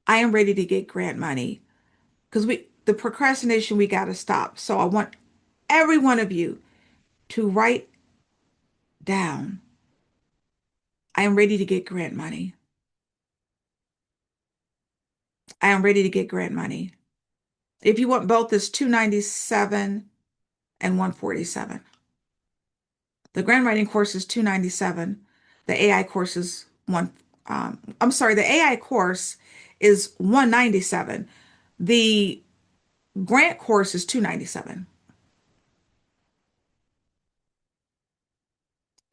Speaker 1: I am ready to get grant money because the procrastination, we got to stop. So I want every one of you to write down, I am ready to get grant money. I am ready to get grant money. If you want both, it's 297 and 147. The grant writing course is 297. The AI course is I'm sorry, the AI course is 197. The grant course is 297.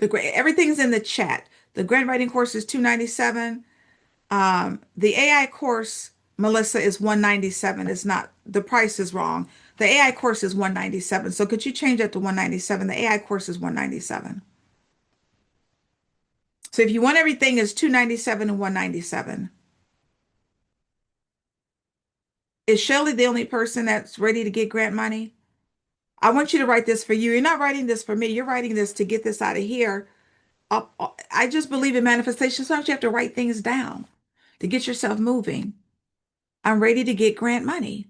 Speaker 1: Everything's in the chat. The grant writing course is 297. The AI course, Melissa, is 197. It's not, the price is wrong. The AI course is 197. So could you change that to 197? The AI course is 197. So if you want everything, it's 297 and 197. Is Shelley the only person that's ready to get grant money? I want you to write this for you. You're not writing this for me. You're writing this to get this out of here. I just believe in manifestation. Sometimes you have to write things down to get yourself moving. I'm ready to get grant money.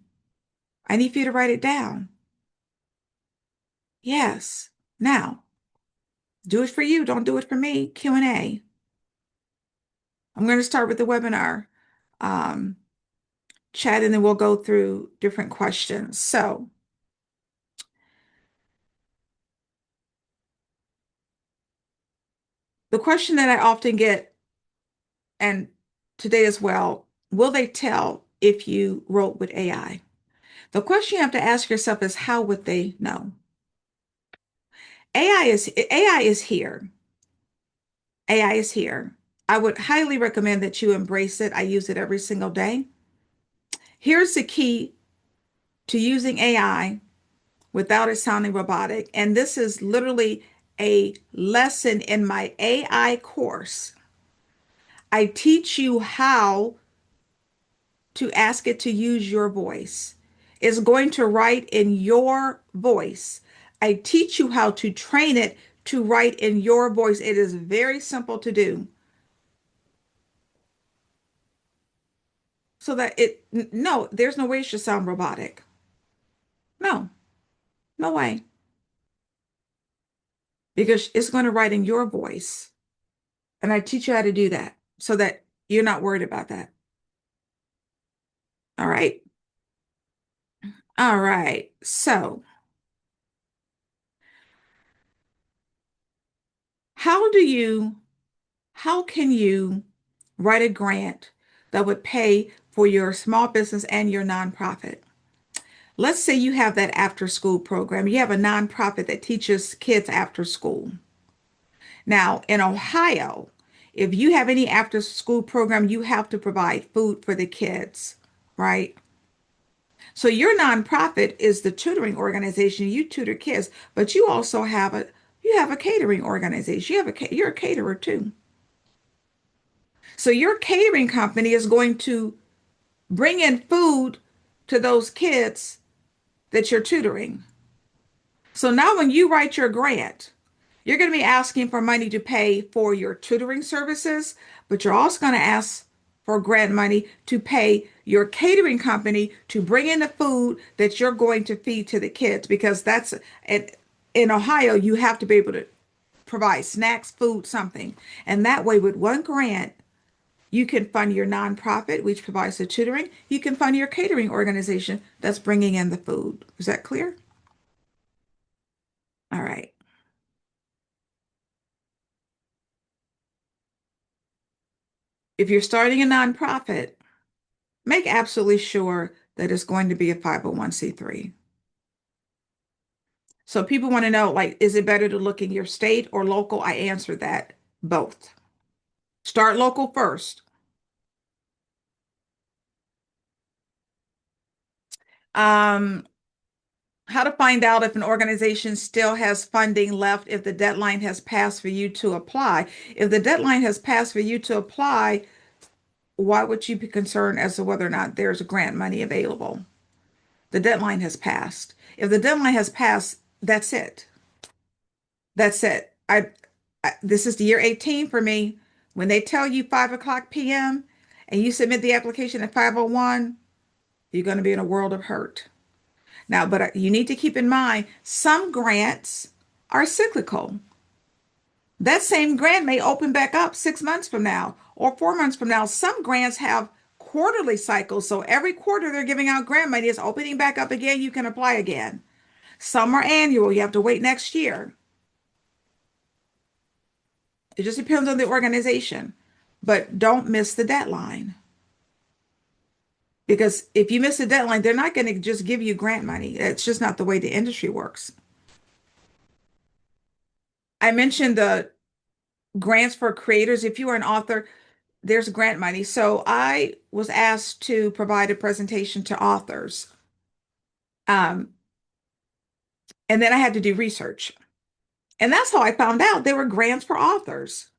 Speaker 1: I need for you to write it down. Yes. Now, do it for you. Don't do it for me. Q&A. I'm going to start with the webinar um, chat, and then we'll go through different questions. So, The question that I often get, and today as well, will they tell if you wrote with AI? The question you have to ask yourself is how would they know? AI is here. AI is here. I would highly recommend that you embrace it. I use it every single day. Here's the key to using AI without it sounding robotic. And this is literally a lesson in my AI course. I teach you how to ask it to use your voice. It's going to write in your voice. I teach you how to train it to write in your voice. It is very simple to do so that no, there's no way it should sound robotic. No, no way. Because it's going to write in your voice. And I teach you how to do that so that you're not worried about that. All right. All right. So, how do you, how can you write a grant that would pay for your small business and your nonprofit? Let's say you have that after school program. You have a nonprofit that teaches kids after school. Now, in Ohio, if you have any after school program, you have to provide food for the kids, right? So your nonprofit is the tutoring organization. You tutor kids, but you have a catering organization. You're a caterer too. So your catering company is going to bring in food to those kids that you're tutoring. So now when you write your grant, you're going to be asking for money to pay for your tutoring services, but you're also going to ask for grant money to pay your catering company to bring in the food that you're going to feed to the kids because in Ohio, you have to be able to provide snacks, food, something. And that way, with one grant, you can fund your nonprofit, which provides the tutoring. You can fund your catering organization that's bringing in the food. Is that clear? All right. If you're starting a nonprofit, make absolutely sure that it's going to be a 501c3. So people want to know, like, is it better to look in your state or local? I answer that both. Start local first. Um, how to find out if an organization still has funding left if the deadline has passed for you to apply. If the deadline has passed for you to apply, why would you be concerned as to whether or not there's grant money available? The deadline has passed. If the deadline has passed, that's it. That's it. This is the year 18 for me. When they tell you 5 o'clock p.m. and you submit the application at 5:01, you're going to be in a world of hurt. Now, but you need to keep in mind some grants are cyclical. That same grant may open back up 6 months from now or 4 months from now. Some grants have quarterly cycles. So every quarter they're giving out grant money. It's opening back up again. You can apply again. Some are annual. You have to wait next year. It just depends on the organization. But don't miss the deadline. Because if you miss the deadline, they're not going to just give you grant money. It's just not the way the industry works. I mentioned the grants for creators. If you are an author, there's grant money. So I was asked to provide a presentation to authors. Um, and then I had to do research. And that's how I found out there were grants for authors,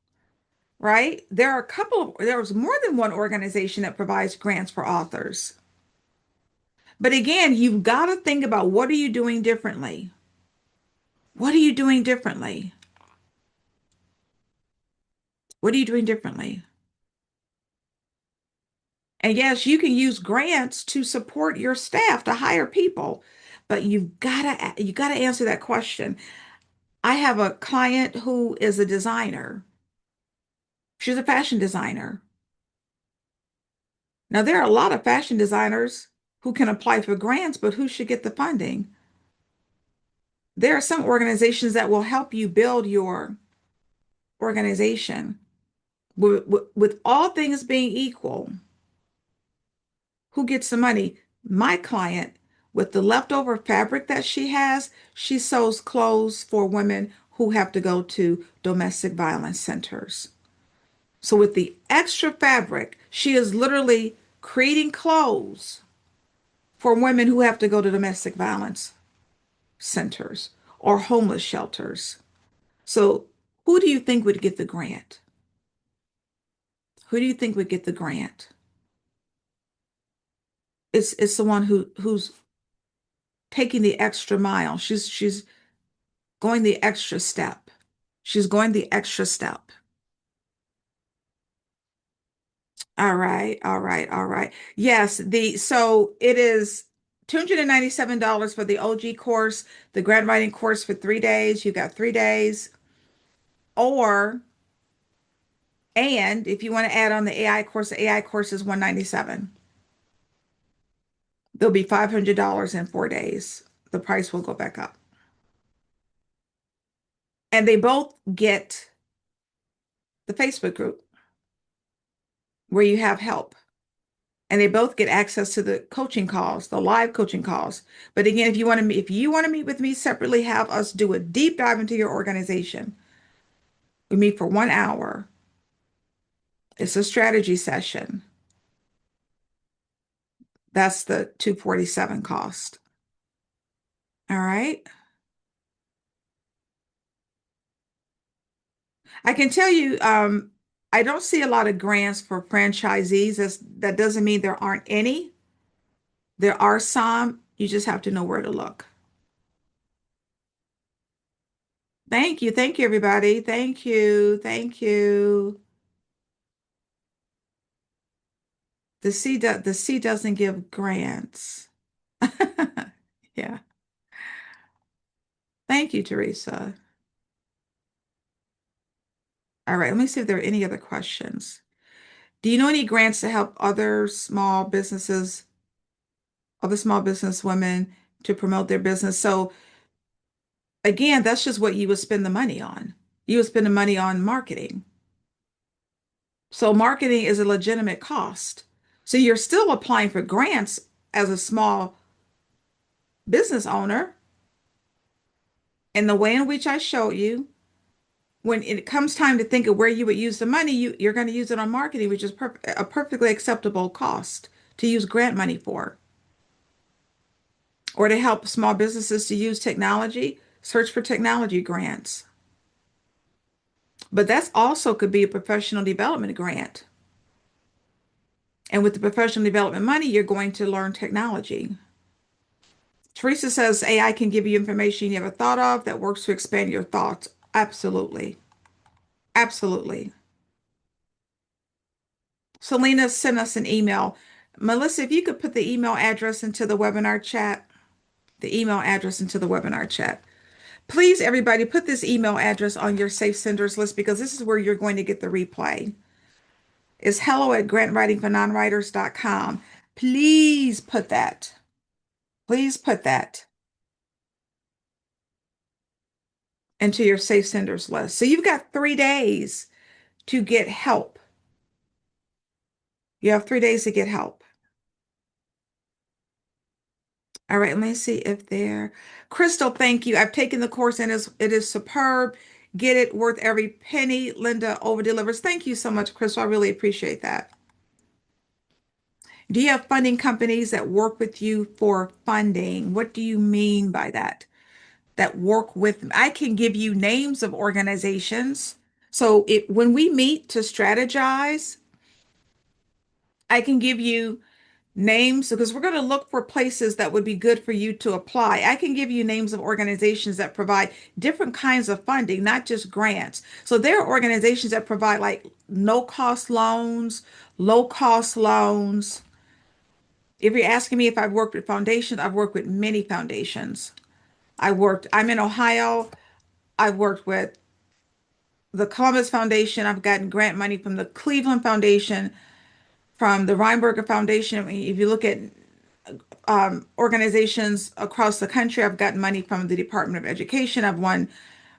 Speaker 1: right? There was more than one organization that provides grants for authors. But again, you've got to think about what are you doing differently? What are you doing differently? What are you doing differently? And yes, you can use grants to support your staff to hire people, but you gotta answer that question. I have a client who is a designer. She's a fashion designer. Now, there are a lot of fashion designers who can apply for grants, but who should get the funding? There are some organizations that will help you build your organization, with all things being equal, who gets the money? My client, with the leftover fabric that she has, she sews clothes for women who have to go to domestic violence centers. So with the extra fabric, she is literally creating clothes for women who have to go to domestic violence centers or homeless shelters. So who do you think would get the grant? Who do you think would get the grant? It's the one who's taking the extra mile. She's going the extra step. She's going the extra step. All right, all right, all right. Yes, the so it is $297 for the OG course, the grant writing course for 3 days. You got 3 days. Or and if you want to add on the AI course is 197. There'll be $500 in 4 days. The price will go back up. And they both get the Facebook group where you have help. And they both get access to the coaching calls, the live coaching calls. But again, if you want to meet with me separately, have us do a deep dive into your organization. We meet for 1 hour. It's a strategy session. That's the 247 cost. All right. I can tell you, I don't see a lot of grants for franchisees. That doesn't mean there aren't any. There are some. You just have to know where to look. Thank you. Thank you, everybody. Thank you. Thank you. The C doesn't give grants. Yeah. Thank you, Teresa. All right, let me see if there are any other questions. Do you know any grants to help other small business women to promote their business? So again, that's just what you would spend the money on. You would spend the money on marketing. So marketing is a legitimate cost. So you're still applying for grants as a small business owner. And the way in which I showed you, when it comes time to think of where you would use the money, you're going to use it on marketing, which is a perfectly acceptable cost to use grant money for, or to help small businesses to use technology, search for technology grants. But that's also could be a professional development grant. And with the professional development money, you're going to learn technology. Teresa says AI can give you information you never thought of that works to expand your thoughts. Absolutely. Absolutely. Selena sent us an email. Melissa, if you could put the email address into the webinar chat, the email address into the webinar chat. Please, everybody, put this email address on your Safe Senders list because this is where you're going to get the replay. It's hello@grantwritingfornonwriters.com. Please put that. Please put that into your Safe Senders list. So you've got 3 days to get help. You have 3 days to get help. All right, let me see if there. Crystal, thank you. I've taken the course and it is superb. Get it, worth every penny. Linda over delivers. Thank you so much, Crystal. I really appreciate that. Do you have funding companies that work with you for funding? What do you mean by that? That work with, I can give you names of organizations. So when we meet to strategize, I can give you names because we're going to look for places that would be good for you to apply. I can give you names of organizations that provide different kinds of funding, not just grants. So there are organizations that provide like no cost loans, low cost loans. If you're asking me if I've worked with foundations, I've worked with many foundations. I'm in Ohio. I've worked with the Columbus Foundation. I've gotten grant money from the Cleveland Foundation, from the Reinberger Foundation. I mean, if you look at organizations across the country, I've gotten money from the Department of Education. I've won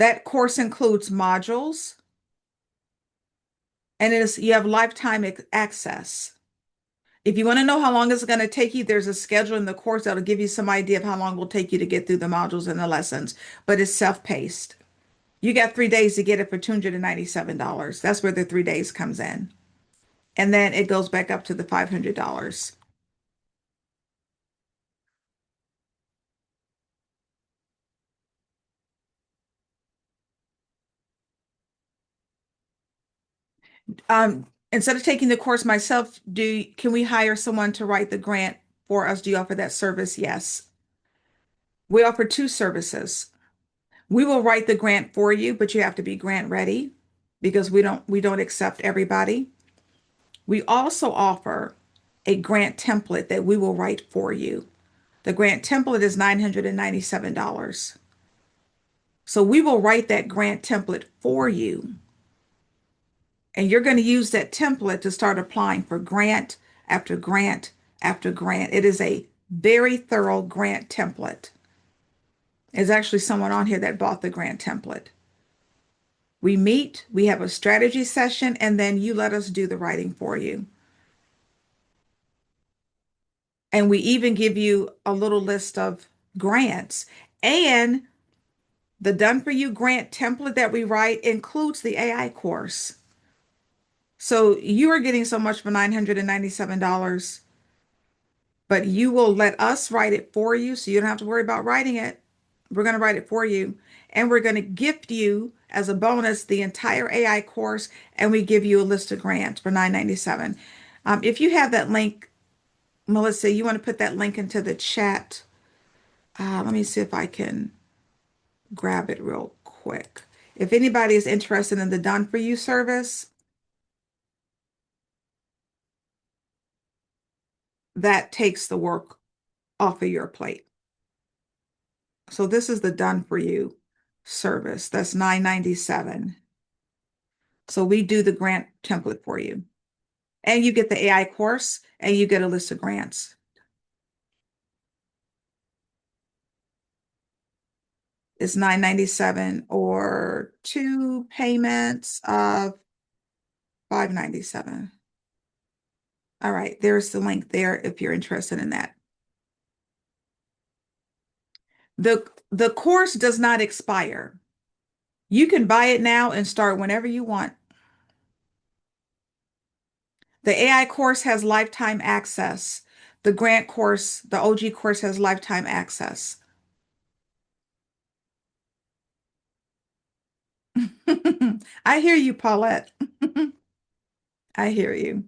Speaker 1: That course includes modules, and it is you have lifetime access. If you want to know how long it's going to take you, there's a schedule in the course that'll give you some idea of how long it will take you to get through the modules and the lessons, but it's self-paced. You got 3 days to get it for $297. That's where the 3 days comes in. And then it goes back up to the $500. Instead of taking the course myself, can we hire someone to write the grant for us? Do you offer that service? Yes. We offer two services. We will write the grant for you, but you have to be grant ready because we don't accept everybody. We also offer a grant template that we will write for you. The grant template is $997. So we will write that grant template for you. And you're going to use that template to start applying for grant after grant after grant. It is a very thorough grant template. There's actually someone on here that bought the grant template. We meet, we have a strategy session, and then you let us do the writing for you. And we even give you a little list of grants. And the Done For You grant template that we write includes the AI course. So you are getting so much for $997, but you will let us write it for you. So you don't have to worry about writing it. We're going to write it for you. And we're going to gift you as a bonus the entire AI course. And we give you a list of grants for $997. If you have that link, Melissa, you want to put that link into the chat. Let me see if I can grab it real quick. If anybody is interested in the Done For You service, that takes the work off of your plate. So this is the Done For You service. That's $997. So we do the grant template for you. And you get the AI course and you get a list of grants. It's $997 or two payments of $597. All right, there's the link there if you're interested in that. The course does not expire. You can buy it now and start whenever you want. The AI course has lifetime access. The grant course, the OG course has lifetime access. I hear you, Paulette. I hear you.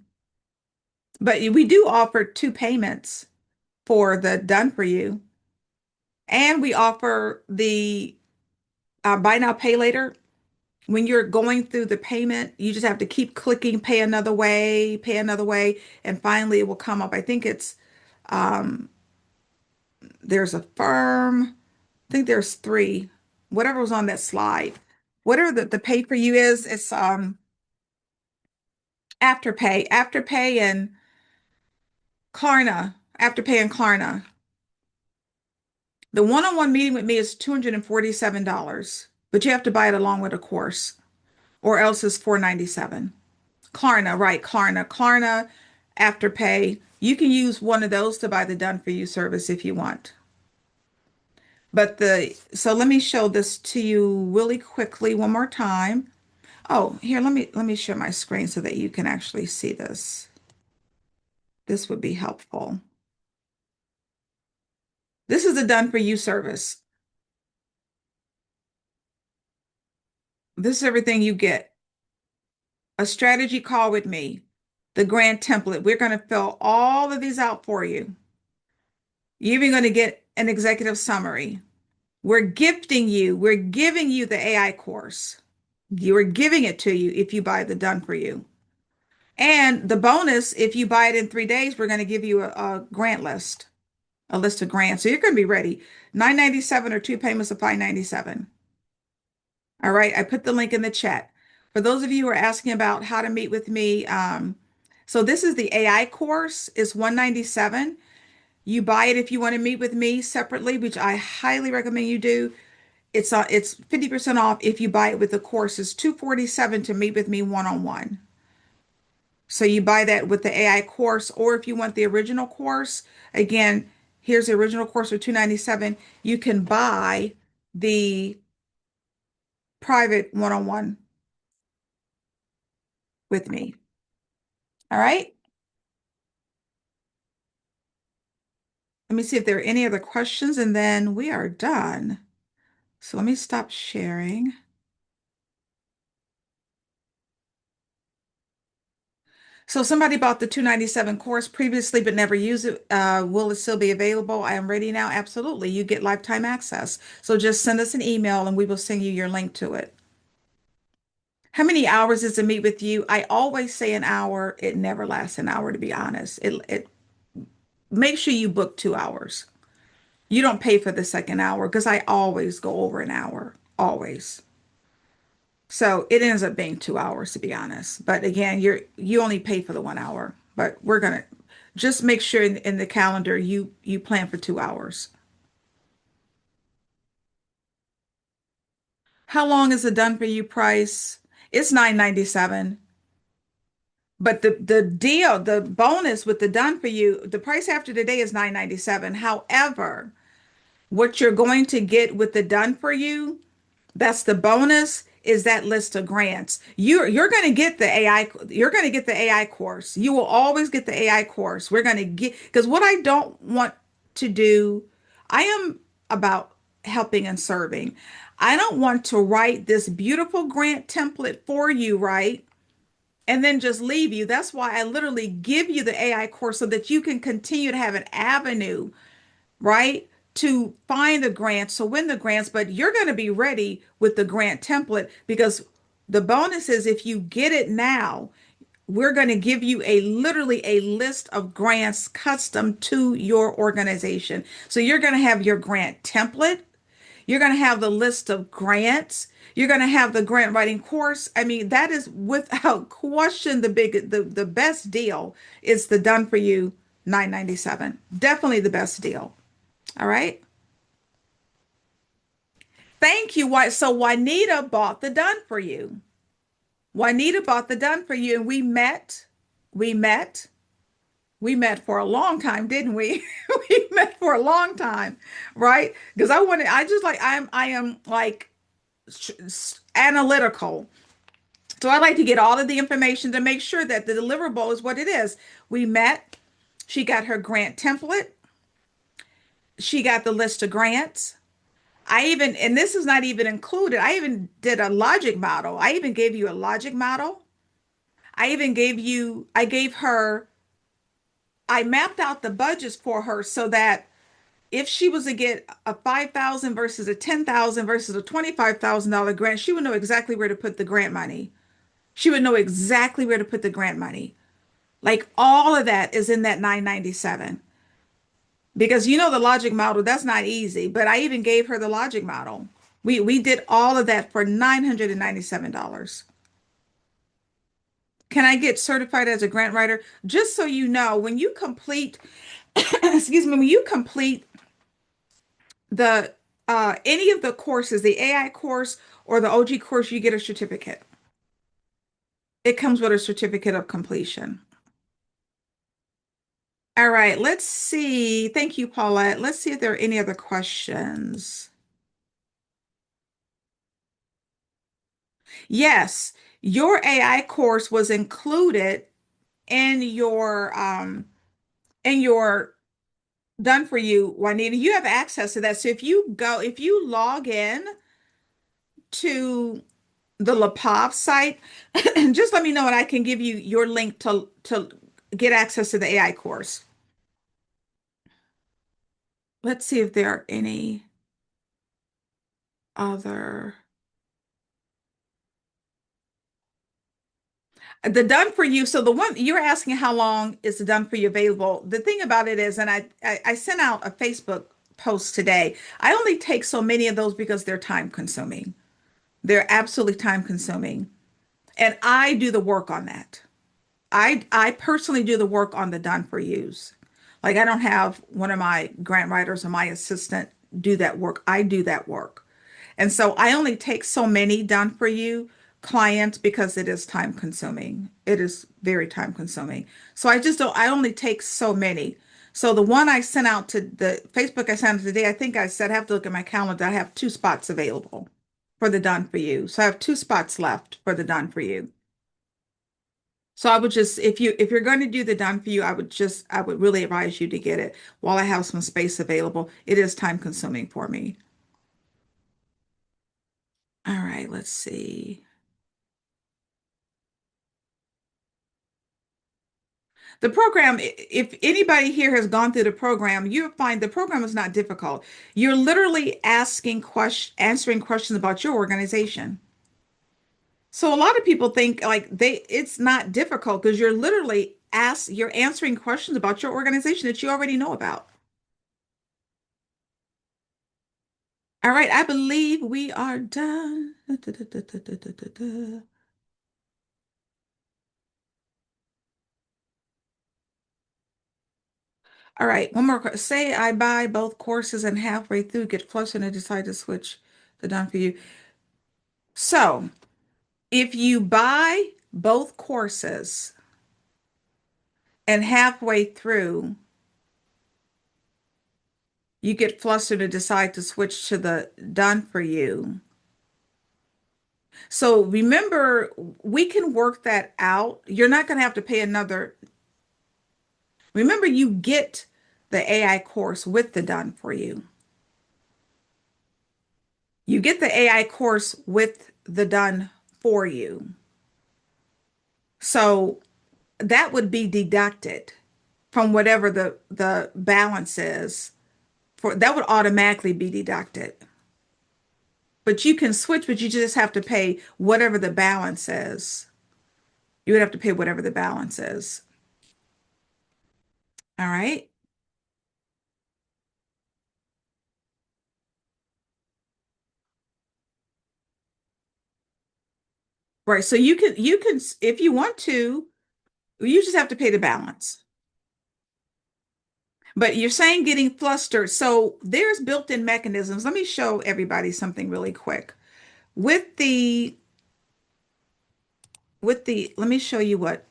Speaker 1: But we do offer two payments for the Done For You. And we offer the buy now, pay later. When you're going through the payment, you just have to keep clicking pay another way, and finally it will come up. I think it's um, there's a firm. I think there's three. Whatever was on that slide, whatever the pay for you is, it's Afterpay, and Klarna, Afterpay and Klarna. The one-on-one meeting with me is $247, but you have to buy it along with a course, or else it's $497. Klarna, right? Klarna, Afterpay. You can use one of those to buy the Done For You service if you want. So let me show this to you really quickly one more time. Oh, here, let me share my screen so that you can actually see this. This would be helpful. This is the Done For You service. This is everything you get. A strategy call with me, the grant template. We're going to fill all of these out for you. You're even going to get an executive summary. We're giving you the AI course. You are giving it to you if you buy the Done For You. And the bonus, if you buy it in 3 days, we're going to give you a grant list, a list of grants. So you're going to be ready. $997 or two payments of $597. All right, I put the link in the chat. For those of you who are asking about how to meet with me, so this is the AI course. It's $197. You buy it if you want to meet with me separately, which I highly recommend you do. It's 50% off if you buy it with the course. It's 247 to meet with me one-on-one. So you buy that with the AI course, or if you want the original course, again, here's the original course for 297. You can buy the private one-on-one with me. All right. Let me see if there are any other questions, and then we are done. So let me stop sharing. So somebody bought the 297 course previously but never used it. Will it still be available? I am ready now. Absolutely. You get lifetime access. So just send us an email and we will send you your link to it. How many hours is to meet with you? I always say an hour. It never lasts an hour, to be honest. It make sure you book 2 hours. You don't pay for the second hour because I always go over an hour. Always. So it ends up being 2 hours, to be honest. But again, you only pay for the 1 hour. But we're gonna just make sure in the calendar you plan for 2 hours. How long is the done for you price? It's 997. But the deal, the bonus with the done for you, the price after today is 997. However, what you're going to get with the done for you, that's the bonus, is that list of grants. You're going to get the AI, you're going to get the AI course. You will always get the AI course. We're going to get, because what I don't want to do, I am about helping and serving. I don't want to write this beautiful grant template for you, right? And then just leave you. That's why I literally give you the AI course so that you can continue to have an avenue, right? To find the grants, to win the grants, but you're going to be ready with the grant template because the bonus is if you get it now, we're going to give you a literally a list of grants custom to your organization. So you're going to have your grant template. You're going to have the list of grants. You're going to have the grant writing course. I mean, that is without question the best deal is the done for you 997. Definitely the best deal. All right. Thank you. Why? So Juanita bought the done for you. Juanita bought the done for you, and We met. We met for a long time, didn't we? We met for a long time, right? Because I just like, I am like analytical. So I like to get all of the information to make sure that the deliverable is what it is. We met. She got her grant template. She got the list of grants. I even, and this is not even included, I even did a logic model. I even gave you a logic model. I gave her, I mapped out the budgets for her so that if she was to get a 5,000 versus a 10,000 versus a $25,000 grant, she would know exactly where to put the grant money. She would know exactly where to put the grant money. Like all of that is in that 997. Because you know the logic model, that's not easy, but I even gave her the logic model. We did all of that for $997. Can I get certified as a grant writer? Just so you know, when you complete, excuse me, when you complete the any of the courses, the AI course or the OG course, you get a certificate. It comes with a certificate of completion. All right, let's see. Thank you, Paulette. Let's see if there are any other questions. Yes, your AI course was included in your done for you, Juanita. You have access to that. So if you log in to the LaPov site, just let me know and I can give you your link to get access to the AI course. Let's see if there are any other. The done for you. So the one you're asking how long is the done for you available? The thing about it is, and I sent out a Facebook post today. I only take so many of those because they're time consuming. They're absolutely time consuming. And I do the work on that. I personally do the work on the done for yous. Like I don't have one of my grant writers or my assistant do that work. I do that work. And so I only take so many done for you clients because it is time consuming. It is very time consuming. So I just don't, I only take so many. So the one I sent out to the Facebook I sent out today, I think I said, I have to look at my calendar. I have two spots available for the done for you. So I have two spots left for the done for you. So I would just, if you're going to do the done for you, I would really advise you to get it while I have some space available. It is time consuming for me. All right, let's see. The program, if anybody here has gone through the program, you'll find the program is not difficult. You're literally answering questions about your organization. So a lot of people think like it's not difficult because you're answering questions about your organization that you already know about. All right, I believe we are done. All right, one more. Say I buy both courses and halfway through get flustered and decide to switch to done for you. So if you buy both courses and halfway through you get flustered and decide to switch to the done for you. So remember, we can work that out. You're not going to have to pay another. Remember, you get the AI course with the done for you. You get the AI course with the done for you. So that would be deducted from whatever the balance is for that would automatically be deducted. But you can switch, but you just have to pay whatever the balance is. You would have to pay whatever the balance is. All right. Right. So you can if you want to, you just have to pay the balance. But you're saying getting flustered. So there's built-in mechanisms. Let me show everybody something really quick. With the let me show you what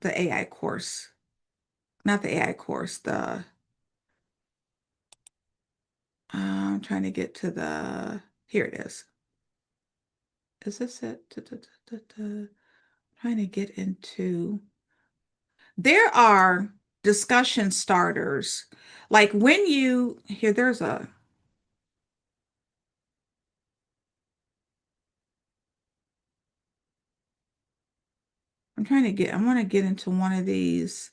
Speaker 1: the AI course, not the AI course, the I'm trying to get to the here it is. Is this it? Trying to get into there are discussion starters. Like when you here, there's a I want to get into one of these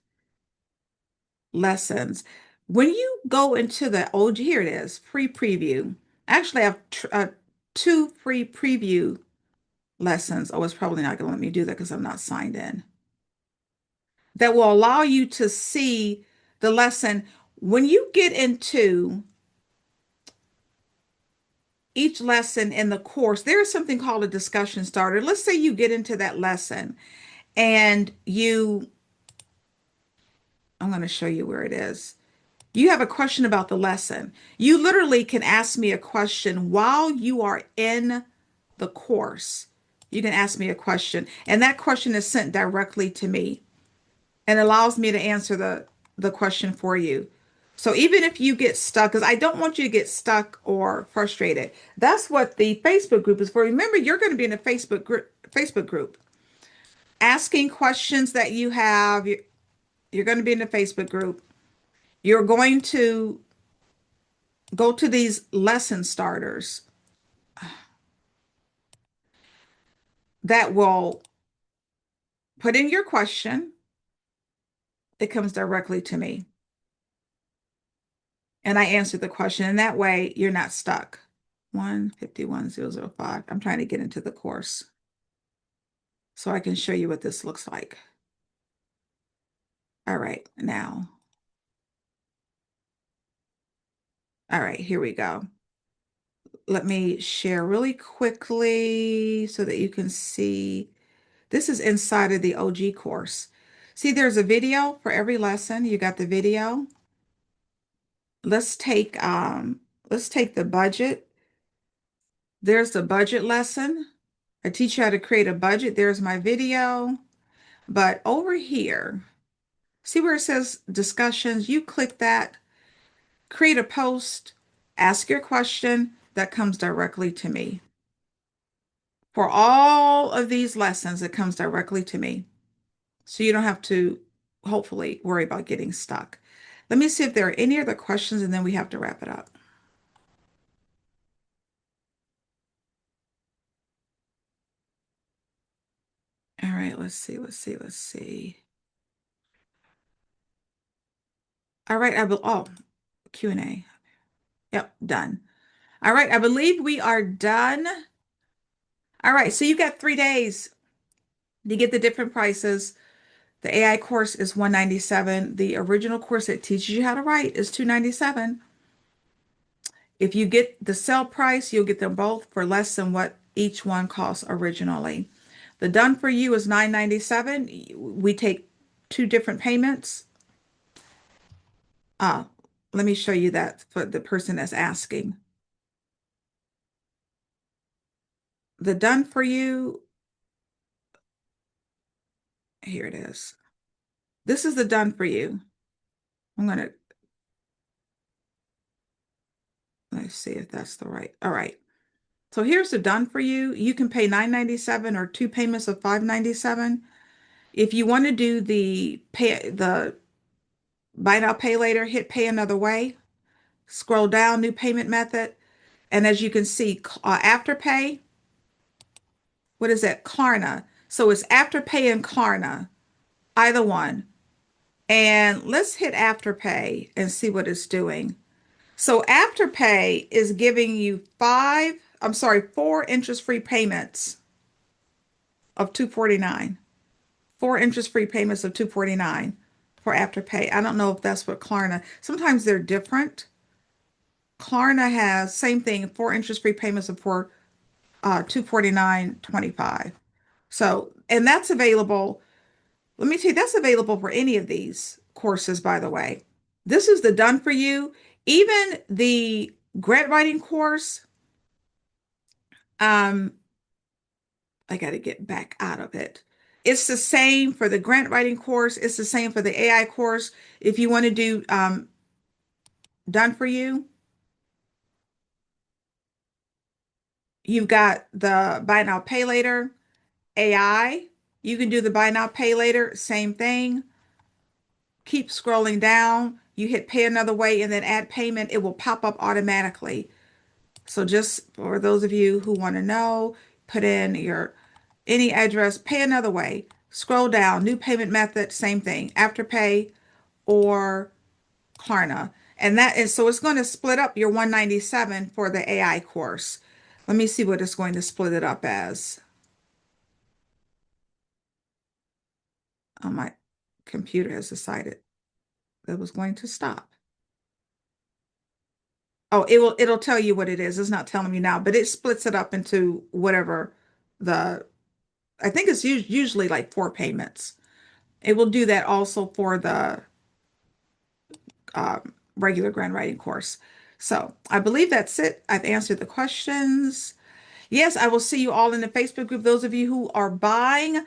Speaker 1: lessons. When you go into the OG, here it is, free preview. Actually, I have two free preview lessons. Oh, it's probably not going to let me do that because I'm not signed in. That will allow you to see the lesson. When you get into each lesson in the course, there is something called a discussion starter. Let's say you get into that lesson and I'm going to show you where it is. You have a question about the lesson. You literally can ask me a question while you are in the course. You can ask me a question, and that question is sent directly to me and allows me to answer the question for you. So even if you get stuck, because I don't want you to get stuck or frustrated, that's what the Facebook group is for. Remember, you're going to be in a Facebook group, asking questions that you have. You're going to be in a Facebook group. You're going to go to these lesson starters that will put in your question. It comes directly to me, and I answer the question. And that way, you're not stuck. 151005. I'm trying to get into the course so I can show you what this looks like. All right, now. All right, here we go. Let me share really quickly so that you can see. This is inside of the OG course. See, there's a video for every lesson. You got the video. Let's take the budget. There's the budget lesson. I teach you how to create a budget. There's my video. But over here, see where it says discussions? You click that, create a post, ask your question that comes directly to me. For all of these lessons, it comes directly to me. So you don't have to hopefully worry about getting stuck. Let me see if there are any other questions and then we have to wrap it up. All right, let's see. All right, Q&A. Yep, done. All right, I believe we are done. All right, so you got 3 days to get the different prices. The AI course is 197. The original course that teaches you how to write is 297. If you get the sale price, you'll get them both for less than what each one costs originally. The done for you is 997. We take two different payments. Uh, Let me show you that for the person that's asking. The done for you, here it is. This is the done for you. I'm gonna let's see if that's the right. All right. So here's the done for you. You can pay 997 or two payments of 597. If you want to do the buy now pay later, hit pay another way. Scroll down, new payment method. And as you can see, Afterpay, what is that? Klarna. So it's Afterpay and Klarna, either one. And let's hit Afterpay and see what it's doing. So Afterpay is giving you four interest-free payments of 249. Four interest-free payments of 249 for Afterpay. I don't know if that's what Klarna. Sometimes they're different. Klarna has same thing, four interest-free payments of 249.25. So, and that's available. Let me tell you, that's available for any of these courses, by the way. This is the done for you. Even the grant writing course, um, I got to get back out of it. It's the same for the grant writing course. It's the same for the AI course. If you want to do done for you, you've got the buy now, pay later, AI. You can do the buy now, pay later, same thing. Keep scrolling down. You hit pay another way and then add payment. It will pop up automatically. So just for those of you who want to know, put in your any address, pay another way. Scroll down, new payment method, same thing, Afterpay or Klarna. And so it's going to split up your 197 for the AI course. Let me see what it's going to split it up as. Oh, my computer has decided it was going to stop. Oh, it'll tell you what it is. It's not telling me now, but it splits it up into whatever the I think it's usually like four payments. It will do that also for the regular grand writing course. So I believe that's it. I've answered the questions. Yes, I will see you all in the Facebook group. Those of you who are buying,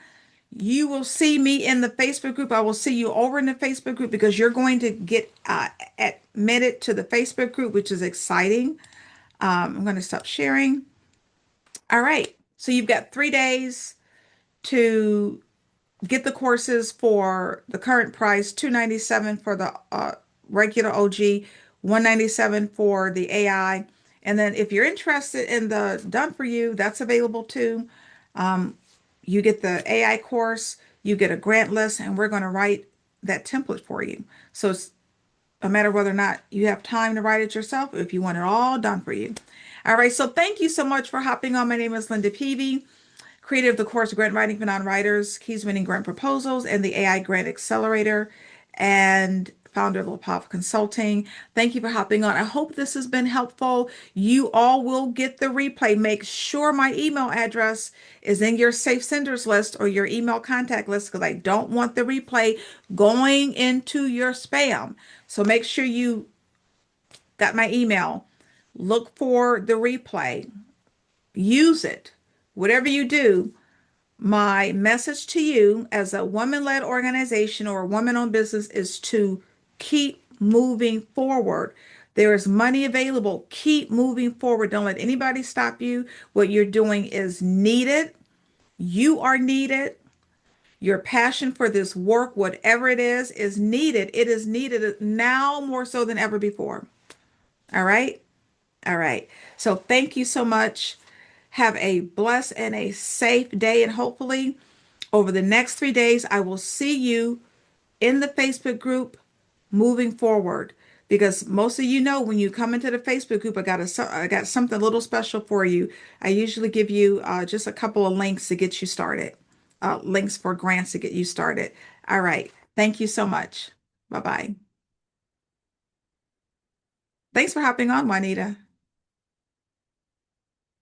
Speaker 1: you will see me in the Facebook group. I will see you over in the Facebook group because you're going to get admitted to the Facebook group, which is exciting. I'm going to stop sharing. All right. So you've got 3 days to get the courses for the current price, 297 for the regular OG, 197 for the AI. And then if you're interested in the done for you, that's available too. You get the AI course, you get a grant list, and we're going to write that template for you. So it's a matter of whether or not you have time to write it yourself, or if you want it all done for you. All right, so thank you so much for hopping on. My name is Linda Peavy, creator of the course Grant Writing for Non-Writers, Keys Winning Grant Proposals, and the AI Grant Accelerator, and founder of LaPava Consulting. Thank you for hopping on. I hope this has been helpful. You all will get the replay. Make sure my email address is in your safe senders list or your email contact list because I don't want the replay going into your spam. So make sure you got my email. Look for the replay. Use it. Whatever you do, my message to you as a woman-led organization or a woman-owned business is to keep moving forward. There is money available. Keep moving forward. Don't let anybody stop you. What you're doing is needed. You are needed. Your passion for this work, whatever it is needed. It is needed now more so than ever before. All right? All right. So thank you so much. Have a blessed and a safe day. And hopefully, over the next 3 days, I will see you in the Facebook group moving forward. Because most of you know when you come into the Facebook group, I got something a little special for you. I usually give you just a couple of links to get you started, links for grants to get you started. All right. Thank you so much. Bye bye. Thanks for hopping on, Juanita.